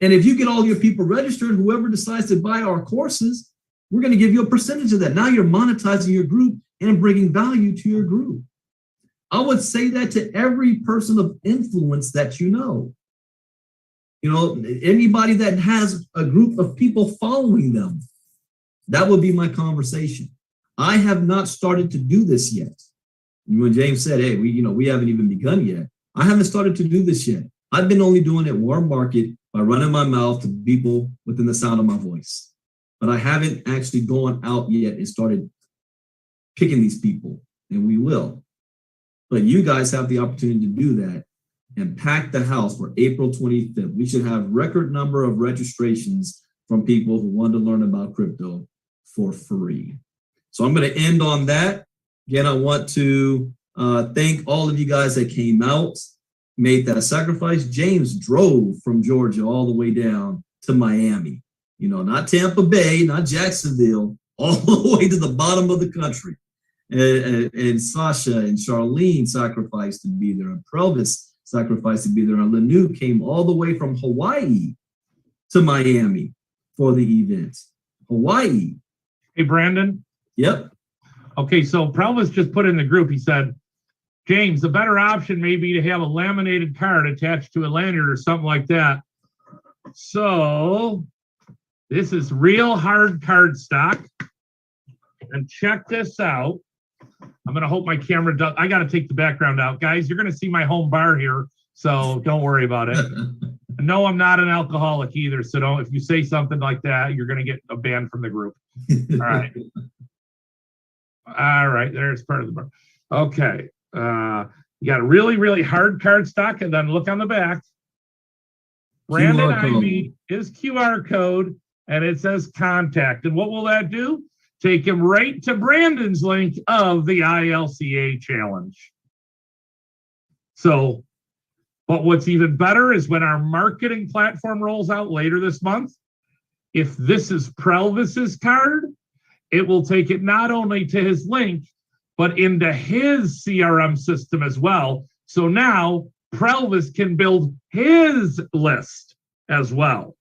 And if you get all your people registered, whoever decides to buy our courses, we're going to give you a percentage of that. Now you're monetizing your group and bringing value to your group. I would say that to every person of influence that you know. You know, anybody that has a group of people following them, that would be my conversation. I have not started to do this yet. When James said, hey, we haven't even begun yet. I haven't started to do this yet. I've been only doing it warm market by running my mouth to people within the sound of my voice. But I haven't actually gone out yet and started picking these people, and we will. But you guys have the opportunity to do that and pack the house for April 25th. We should have record number of registrations from people who want to learn about crypto for free. So I'm going to end on that. Again, I want to thank all of you guys that came out, made that sacrifice. James drove from Georgia all the way down to Miami. You know, not Tampa Bay, not Jacksonville, all the way to the bottom of the country. And Sasha and Charlene sacrificed to be there, and Provis sacrificed to be there, and Lanu came all the way from Hawaii to Miami for the event. Hawaii. Hey, Brandon. Yep. Okay, so Provis just put in the group, he said, James, the better option may be to have a laminated card attached to a lanyard or something like that. So this is real hard card stock. And check this out. I'm going to hope my camera does. I got to take the background out. Guys, you're going to see my home bar here, so don't worry about it. No, I'm not an alcoholic either, so don't. If you say something like that, you're going to get a ban from the group. All right. All right, there's part of the bar. Okay. You got a really, really hard card stock, and then look on the back. Brandon Ivy is QR code, and it says contact. And what will that do? Take him right to Brandon's link of the ILCA challenge. So, but what's even better is when our marketing platform rolls out later this month, if this is Prelvis's card, it will take it not only to his link, but into his CRM system as well. So now Prelvis can build his list as well.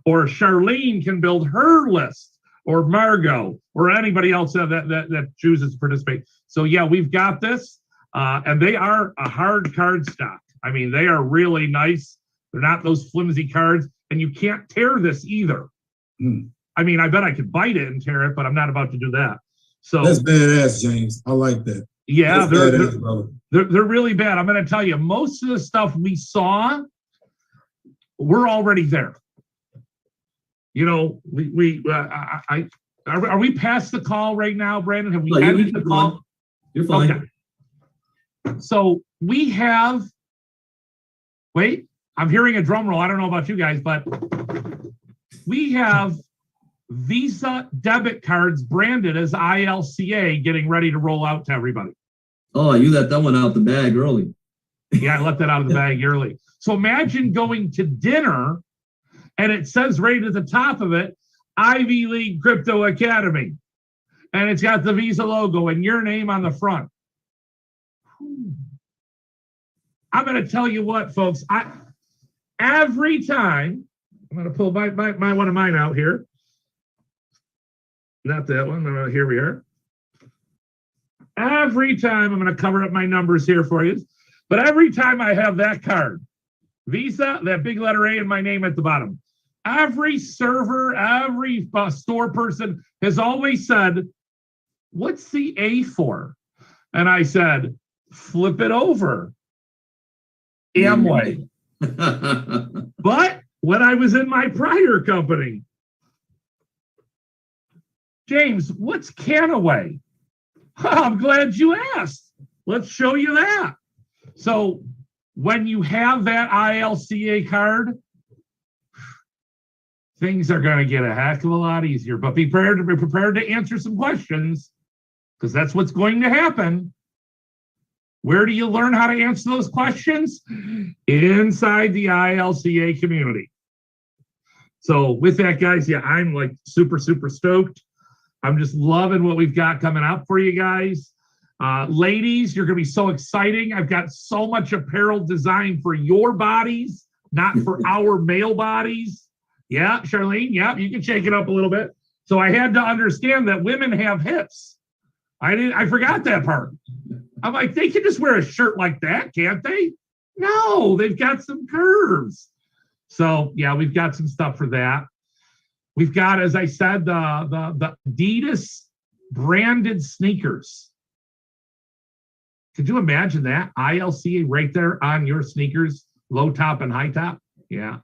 Or Charlene can build her list. Or Margot, or anybody else that chooses to participate. So yeah, we've got this, and they are a hard card stock. I mean, they are really nice. They're not those flimsy cards, and you can't tear this either. I mean, I bet I could bite it and tear it, but I'm not about to do that. So that's badass, James. I like that. Yeah, they're really bad. I'm going to tell you, most of the stuff we saw we're already there. You know, are we past the call right now, Brandon? Have we ended the call? You're fine. Okay. So we have, wait, I'm hearing a drum roll. I don't know about you guys, but we have Visa debit cards branded as ILCA getting ready to roll out to everybody. Oh, you let that one out the bag early. Yeah, I let that out of the bag early. So imagine going to dinner and it says right at the top of it, Ivy League Crypto Academy. And it's got the Visa logo and your name on the front. I'm going to tell you what, folks. Every time, I'm going to pull my one of mine out here. Not that one. Here we are. Every time, I'm going to cover up my numbers here for you. But every time I have that card, Visa, that big letter A and my name at the bottom, every server, every store person has always said, what's the A for? And I said, flip it over. Amway. But when I was in my prior company, James, what's Canaway? I'm glad you asked. Let's show you that. So when you have that ILCA card, things are going to get a heck of a lot easier. But be prepared to answer some questions, because that's what's going to happen. Where do you learn how to answer those questions? Inside the ILCA community. So with that, guys, yeah, I'm like super, super stoked. I'm just loving what we've got coming up for you guys. Ladies, you're going to be so exciting. I've got so much apparel designed for your bodies, not for our male bodies. Yeah, Charlene, yeah, you can shake it up a little bit. So I had to understand that women have hips. I forgot that part. I'm like, they can just wear a shirt like that, can't they? No, they've got some curves. So yeah, we've got some stuff for that. We've got, as I said, the Adidas branded sneakers. Could you imagine that? ILCA right there on your sneakers, low top and high top. Yeah.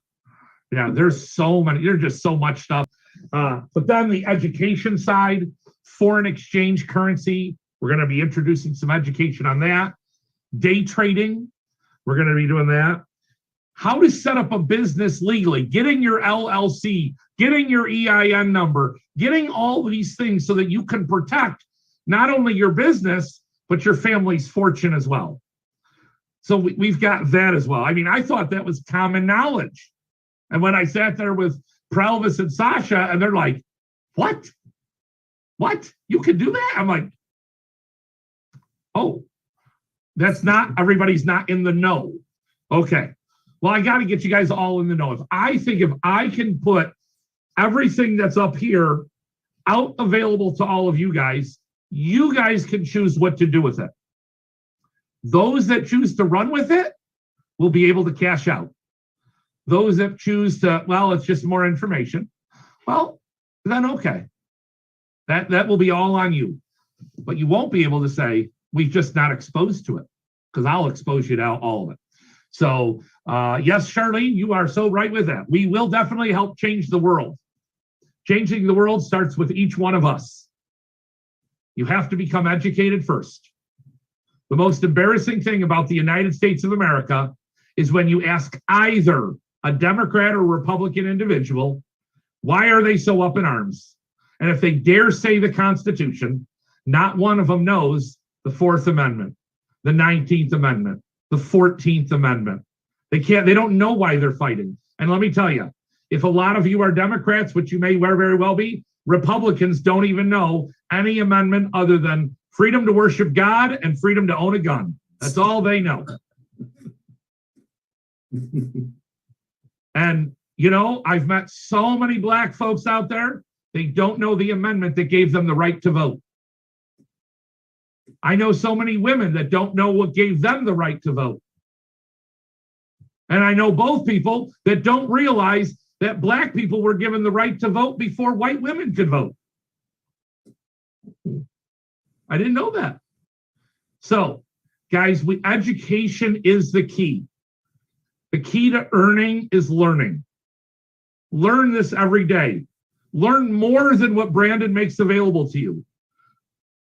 Yeah, there's just so much stuff. But then the education side, foreign exchange currency, we're going to be introducing some education on that. Day trading, we're going to be doing that. How to set up a business legally, getting your LLC, getting your EIN number, getting all these things so that you can protect not only your business, but your family's fortune as well. So we've got that as well. I mean, I thought that was common knowledge. And when I sat there with Prelvis and Sasha, and they're like, what? What? You can do that? I'm like, oh, everybody's not in the know. Okay. Well, I got to get you guys all in the know. If I can put everything that's up here out available to all of you guys can choose what to do with it. Those that choose to run with it will be able to cash out. Those that choose to, well, it's just more information. Well, then okay. That will be all on you. But you won't be able to say, we've just not exposed to it, because I'll expose you to all of it. So, yes, Charlene, you are so right with that. We will definitely help change the world. Changing the world starts with each one of us. You have to become educated first. The most embarrassing thing about the United States of America is when you ask either a Democrat or Republican individual, why are they so up in arms? And if they dare say the Constitution, not one of them knows the Fourth Amendment, the 19th Amendment, the 14th Amendment. They don't know why they're fighting. And let me tell you, if a lot of you are Democrats, which you may very well be, Republicans don't even know any amendment other than freedom to worship God and freedom to own a gun. That's all they know. And, you know, I've met so many black folks out there, they don't know the amendment that gave them the right to vote. I know so many women that don't know what gave them the right to vote. And I know both people that don't realize that black people were given the right to vote before white women could vote. I didn't know that. So, guys, education is the key. The key to earning is learning. Learn this every day. Learn more than what Brandon makes available to you.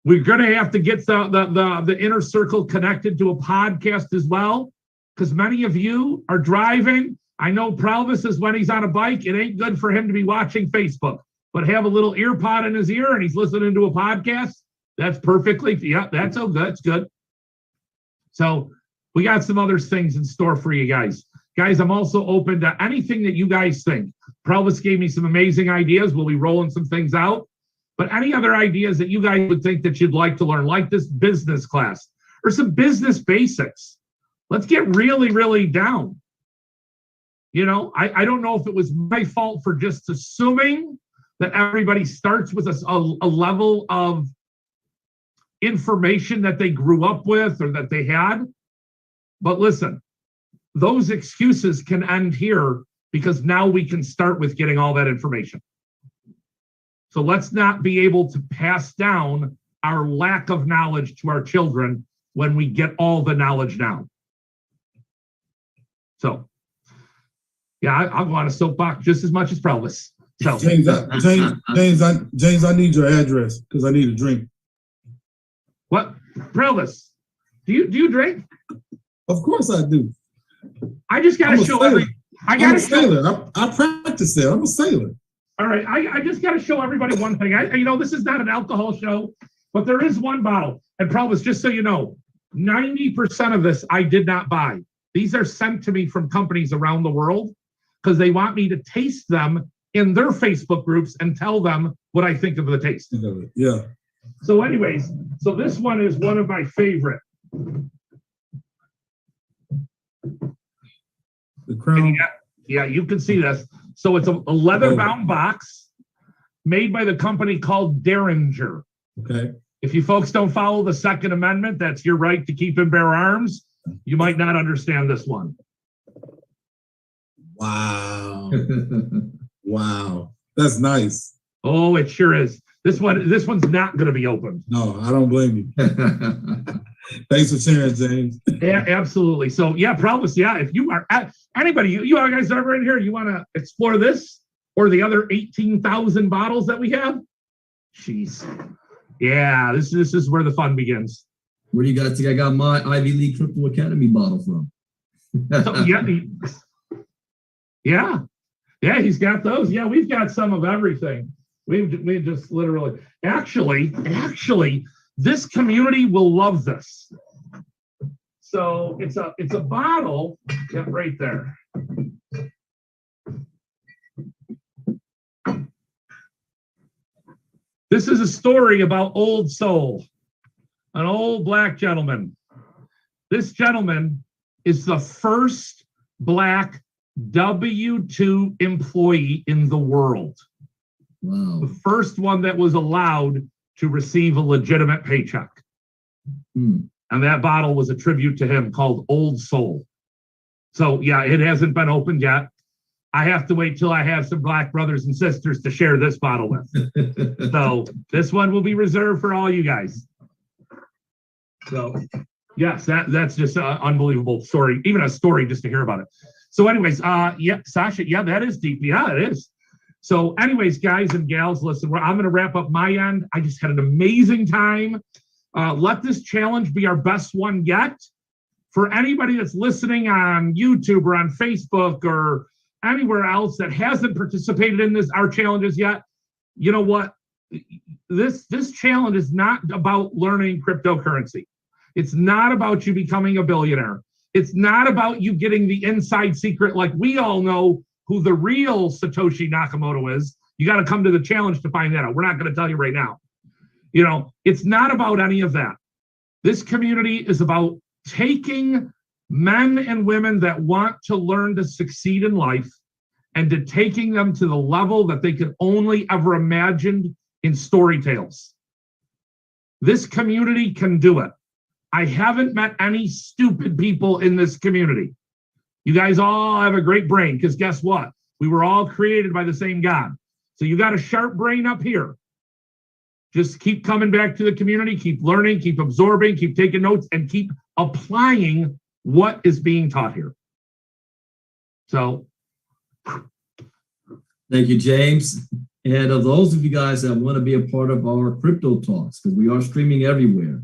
We're going to have to get the inner circle connected to a podcast as well, because many of you are driving. I know Prelvis is when he's on a bike, it ain't good for him to be watching Facebook, but have a little ear pod in his ear and he's listening to a podcast. That's perfectly, yeah, that's good. That's good. So we got some other things in store for you guys. Guys, I'm also open to anything that you guys think. Prelvis gave me some amazing ideas. We'll be rolling some things out. But any other ideas that you guys would think that you'd like to learn, like this business class or some business basics. Let's get really, really down. You know, I don't know if it was my fault for just assuming that everybody starts with a level of information that they grew up with or that they had. But listen, those excuses can end here because now we can start with getting all that information. So let's not be able to pass down our lack of knowledge to our children when we get all the knowledge down. So, yeah, I'll go on a soapbox just as much as Prelvis. So, James, I need your address because I need a drink. What, Prelvis? Do you drink? Of course I do. I just got to show every. I'm a sailor. I practice there. I'm a sailor. All right, I just got to show everybody one thing. This is not an alcohol show, but there is one bottle. And Prelvis, just so you know, 90% of this I did not buy. These are sent to me from companies around the world because they want me to taste them in their Facebook groups and tell them what I think of the taste. Yeah. So anyways, so this one is one of my favorite. The Crown. Yeah, you can see this. So it's a leather-bound box made by the company called Derringer. Okay. If you folks don't follow the Second Amendment, that's your right to keep and bear arms. You might not understand this one. Wow. Wow. That's nice. Oh, it sure is. This one's not going to be opened. No, I don't blame you. Thanks for sharing, James. Yeah, absolutely. So yeah, Prelvis, yeah, if you are anybody, you guys are ever in here, you want to explore this or the other 18,000 bottles that we have? Jeez. Yeah, this is where the fun begins. Where do you guys think I got my Ivy League Crypto Academy bottle from? So, yeah, he's got those. Yeah, we've got some of everything. We just literally, actually, this community will love this. So it's a bottle, yeah, right there. This is a story about Old Soul, an old Black gentleman. This gentleman is the first Black W-2 employee in the world. Wow. The first one that was allowed to receive a legitimate paycheck. And that bottle was a tribute to him called Old Soul. So yeah, it hasn't been opened yet. I have to wait till I have some Black brothers and sisters to share this bottle with. So this one will be reserved for all you guys. So yes, that's just an unbelievable story, even a story just to hear about it. So anyways, yeah, Sasha, yeah, that is deep. Yeah, it is. So anyways, guys and gals, listen, I'm going to wrap up my end. I just had an amazing time. Let this challenge be our best one yet. For anybody that's listening on YouTube or on Facebook or anywhere else that hasn't participated in our challenges yet, you know what? This challenge is not about learning cryptocurrency. It's not about you becoming a billionaire. It's not about you getting the inside secret like we all know who the real Satoshi Nakamoto is. You got to come to the challenge to find that out. We're not going to tell you right now. You know, it's not about any of that. This community is about taking men and women that want to learn to succeed in life and to taking them to the level that they could only ever imagined in story tales. This community can do it. I haven't met any stupid people in this community. You guys all have a great brain because guess what? We were all created by the same God. So you got a sharp brain up here. Just keep coming back to the community, keep learning, keep absorbing, keep taking notes, and keep applying what is being taught here. So, Thank you, James. And of those of you guys that want to be a part of our crypto talks, because we are streaming everywhere,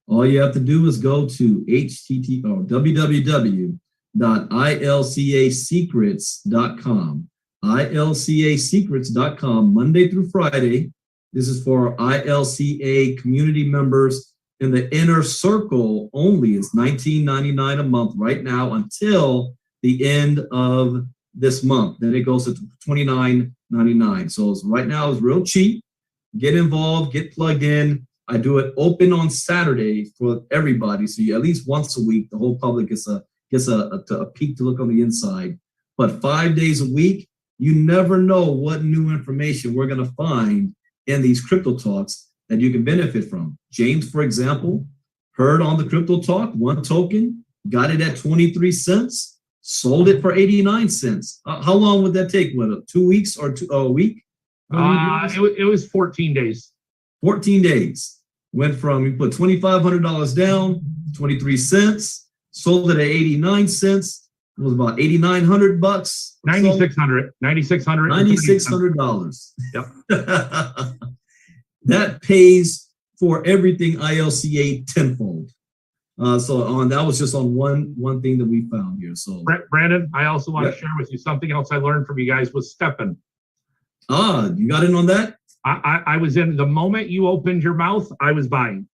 all you have to do is go to www.ilcasecrets.com. ilcasecrets.com, Monday through Friday. This is for ILCA community members in the inner circle only. It's $19.99 a month right now until the end of this month. Then it goes to $29.99. So right now it's real cheap. Get involved, get plugged in. I do it open on Saturday for everybody. So you, at least once a week, the whole public gets a peek to look on the inside. But 5 days a week, you never know what new information we're going to find in these crypto talks that you can benefit from. James, for example, heard on the crypto talk, one token, got it at 23 cents, sold it for 89 cents. How long would that take? What, 2 weeks or a week? it was 14 days. 14 days. Went from, you put $2,500 down, 23 cents, sold it at 89 cents. It was about 8,900 bucks. $9,600. $9,600. Yep. That pays for everything ILCA tenfold. That was just on one thing that we found here. So Brandon, I also want to share with you something else I learned from you guys was stepping. You got in on that? I was in the moment you opened your mouth, I was buying.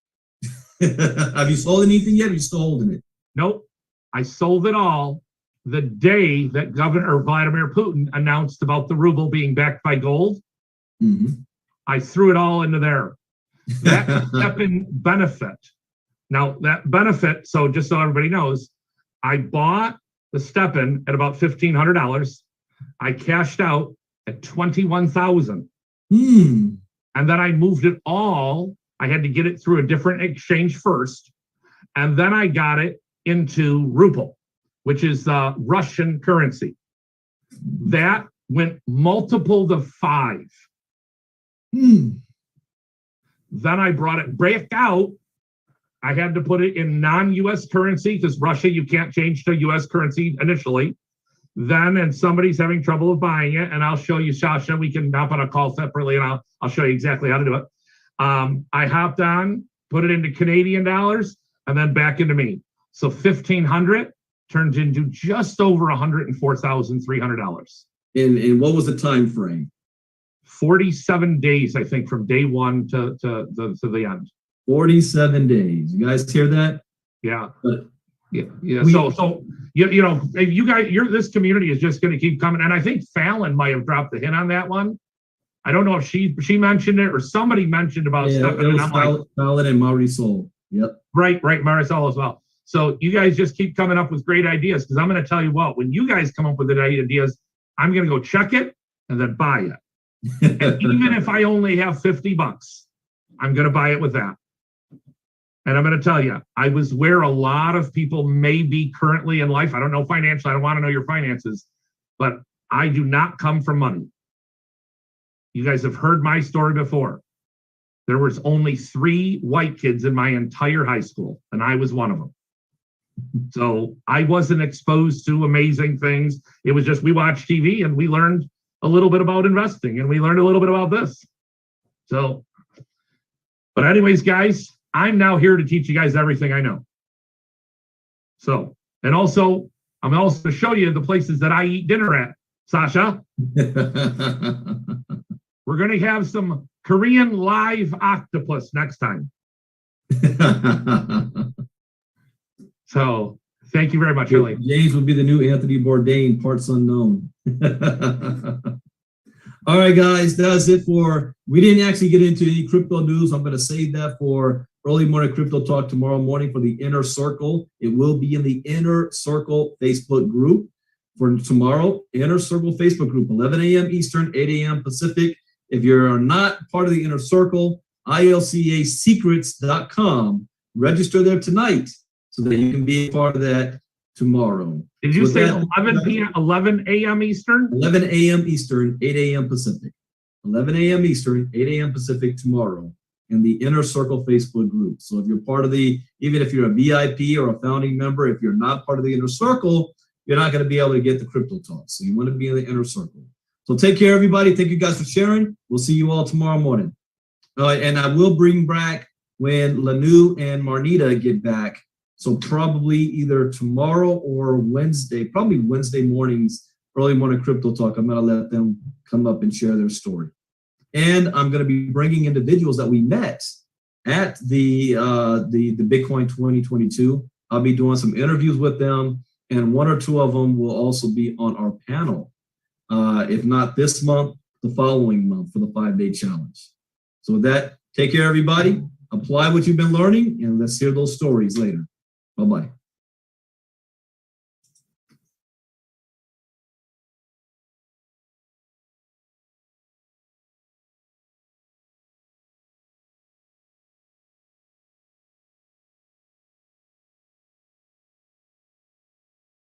Have you sold anything yet? Or are you still holding it? Nope. I sold it all the day that Governor Vladimir Putin announced about the ruble being backed by gold. Mm-hmm. I threw it all into there. That stepping benefit. Now that benefit, so just so everybody knows, I bought the step-in at about $1,500. I cashed out at $21,000. And then I moved it all. I had to get it through a different exchange first. And then I got it into ruble, which is Russian currency. That went multiple to 5. Then I brought it back out. I had to put it in non-US currency because Russia, you can't change to US currency initially. Then, and somebody's having trouble with buying it, and I'll show you, Sasha, we can hop on a call separately, and I'll show you exactly how to do it. I hopped on, put it into Canadian dollars, and then back into me. So 1,500 turned into just over $104,300. And what was the time frame? 47 days, I think, from day one to the end. 47 days. You guys hear that? Yeah. But yeah. So you know, you guys, this community is just going to keep coming, and I think Fallon might have dropped the hint on that one. I don't know if she mentioned it or somebody mentioned about stuff. It was Fallon and Marisol. Yep. Right, Marisol as well. So you guys just keep coming up with great ideas, because I'm going to tell you what, when you guys come up with the ideas, I'm going to go check it and then buy it. And even if I only have $50, I'm going to buy it with that. And I'm going to tell you, I was where a lot of people may be currently in life. I don't know financially. I don't want to know your finances, but I do not come from money. You guys have heard my story before. There was only 3 white kids in my entire high school, and I was one of them. So I wasn't exposed to amazing things. It was just, we watched TV and we learned a little bit about investing, and we learned a little bit about this. So, but anyways, guys, I'm now here to teach you guys everything I know. So, and also, I'm also to show you the places that I eat dinner at, Sasha. We're going to have some Korean live octopus next time. So, thank you very much, Ellie. James will be the new Anthony Bourdain, parts unknown. All right, guys, that's it for, we didn't actually get into any crypto news. I'm going to save that for early morning crypto talk tomorrow morning for the Inner Circle. It will be in the Inner Circle Facebook group for tomorrow. Inner Circle Facebook group, 11 a.m. Eastern, 8 a.m. Pacific. If you're not part of the Inner Circle, ILCAsecrets.com. Register there tonight so that you can be a part of that tomorrow. Did you say 11 a.m. Eastern? 11 a.m. Eastern, 8 a.m. Pacific. 11 a.m. Eastern, 8 a.m. Pacific tomorrow in the Inner Circle Facebook group. So if you're part of the, even if you're a VIP or a founding member, if you're not part of the Inner Circle, you're not going to be able to get the crypto talk. So you want to be in the inner circle. So take care, everybody. Thank you guys for sharing. We'll see you all tomorrow morning. And I will bring back when Lanu and Marnita get back. So probably either tomorrow or Wednesday, probably Wednesday mornings, early morning crypto talk. I'm going to let them come up and share their story. And I'm going to be bringing individuals that we met at the Bitcoin 2022. I'll be doing some interviews with them, and one or two of them will also be on our panel. If not this month, the following month for the 5-day challenge. So with that, take care, everybody. Apply what you've been learning, and let's hear those stories later. Bye-bye.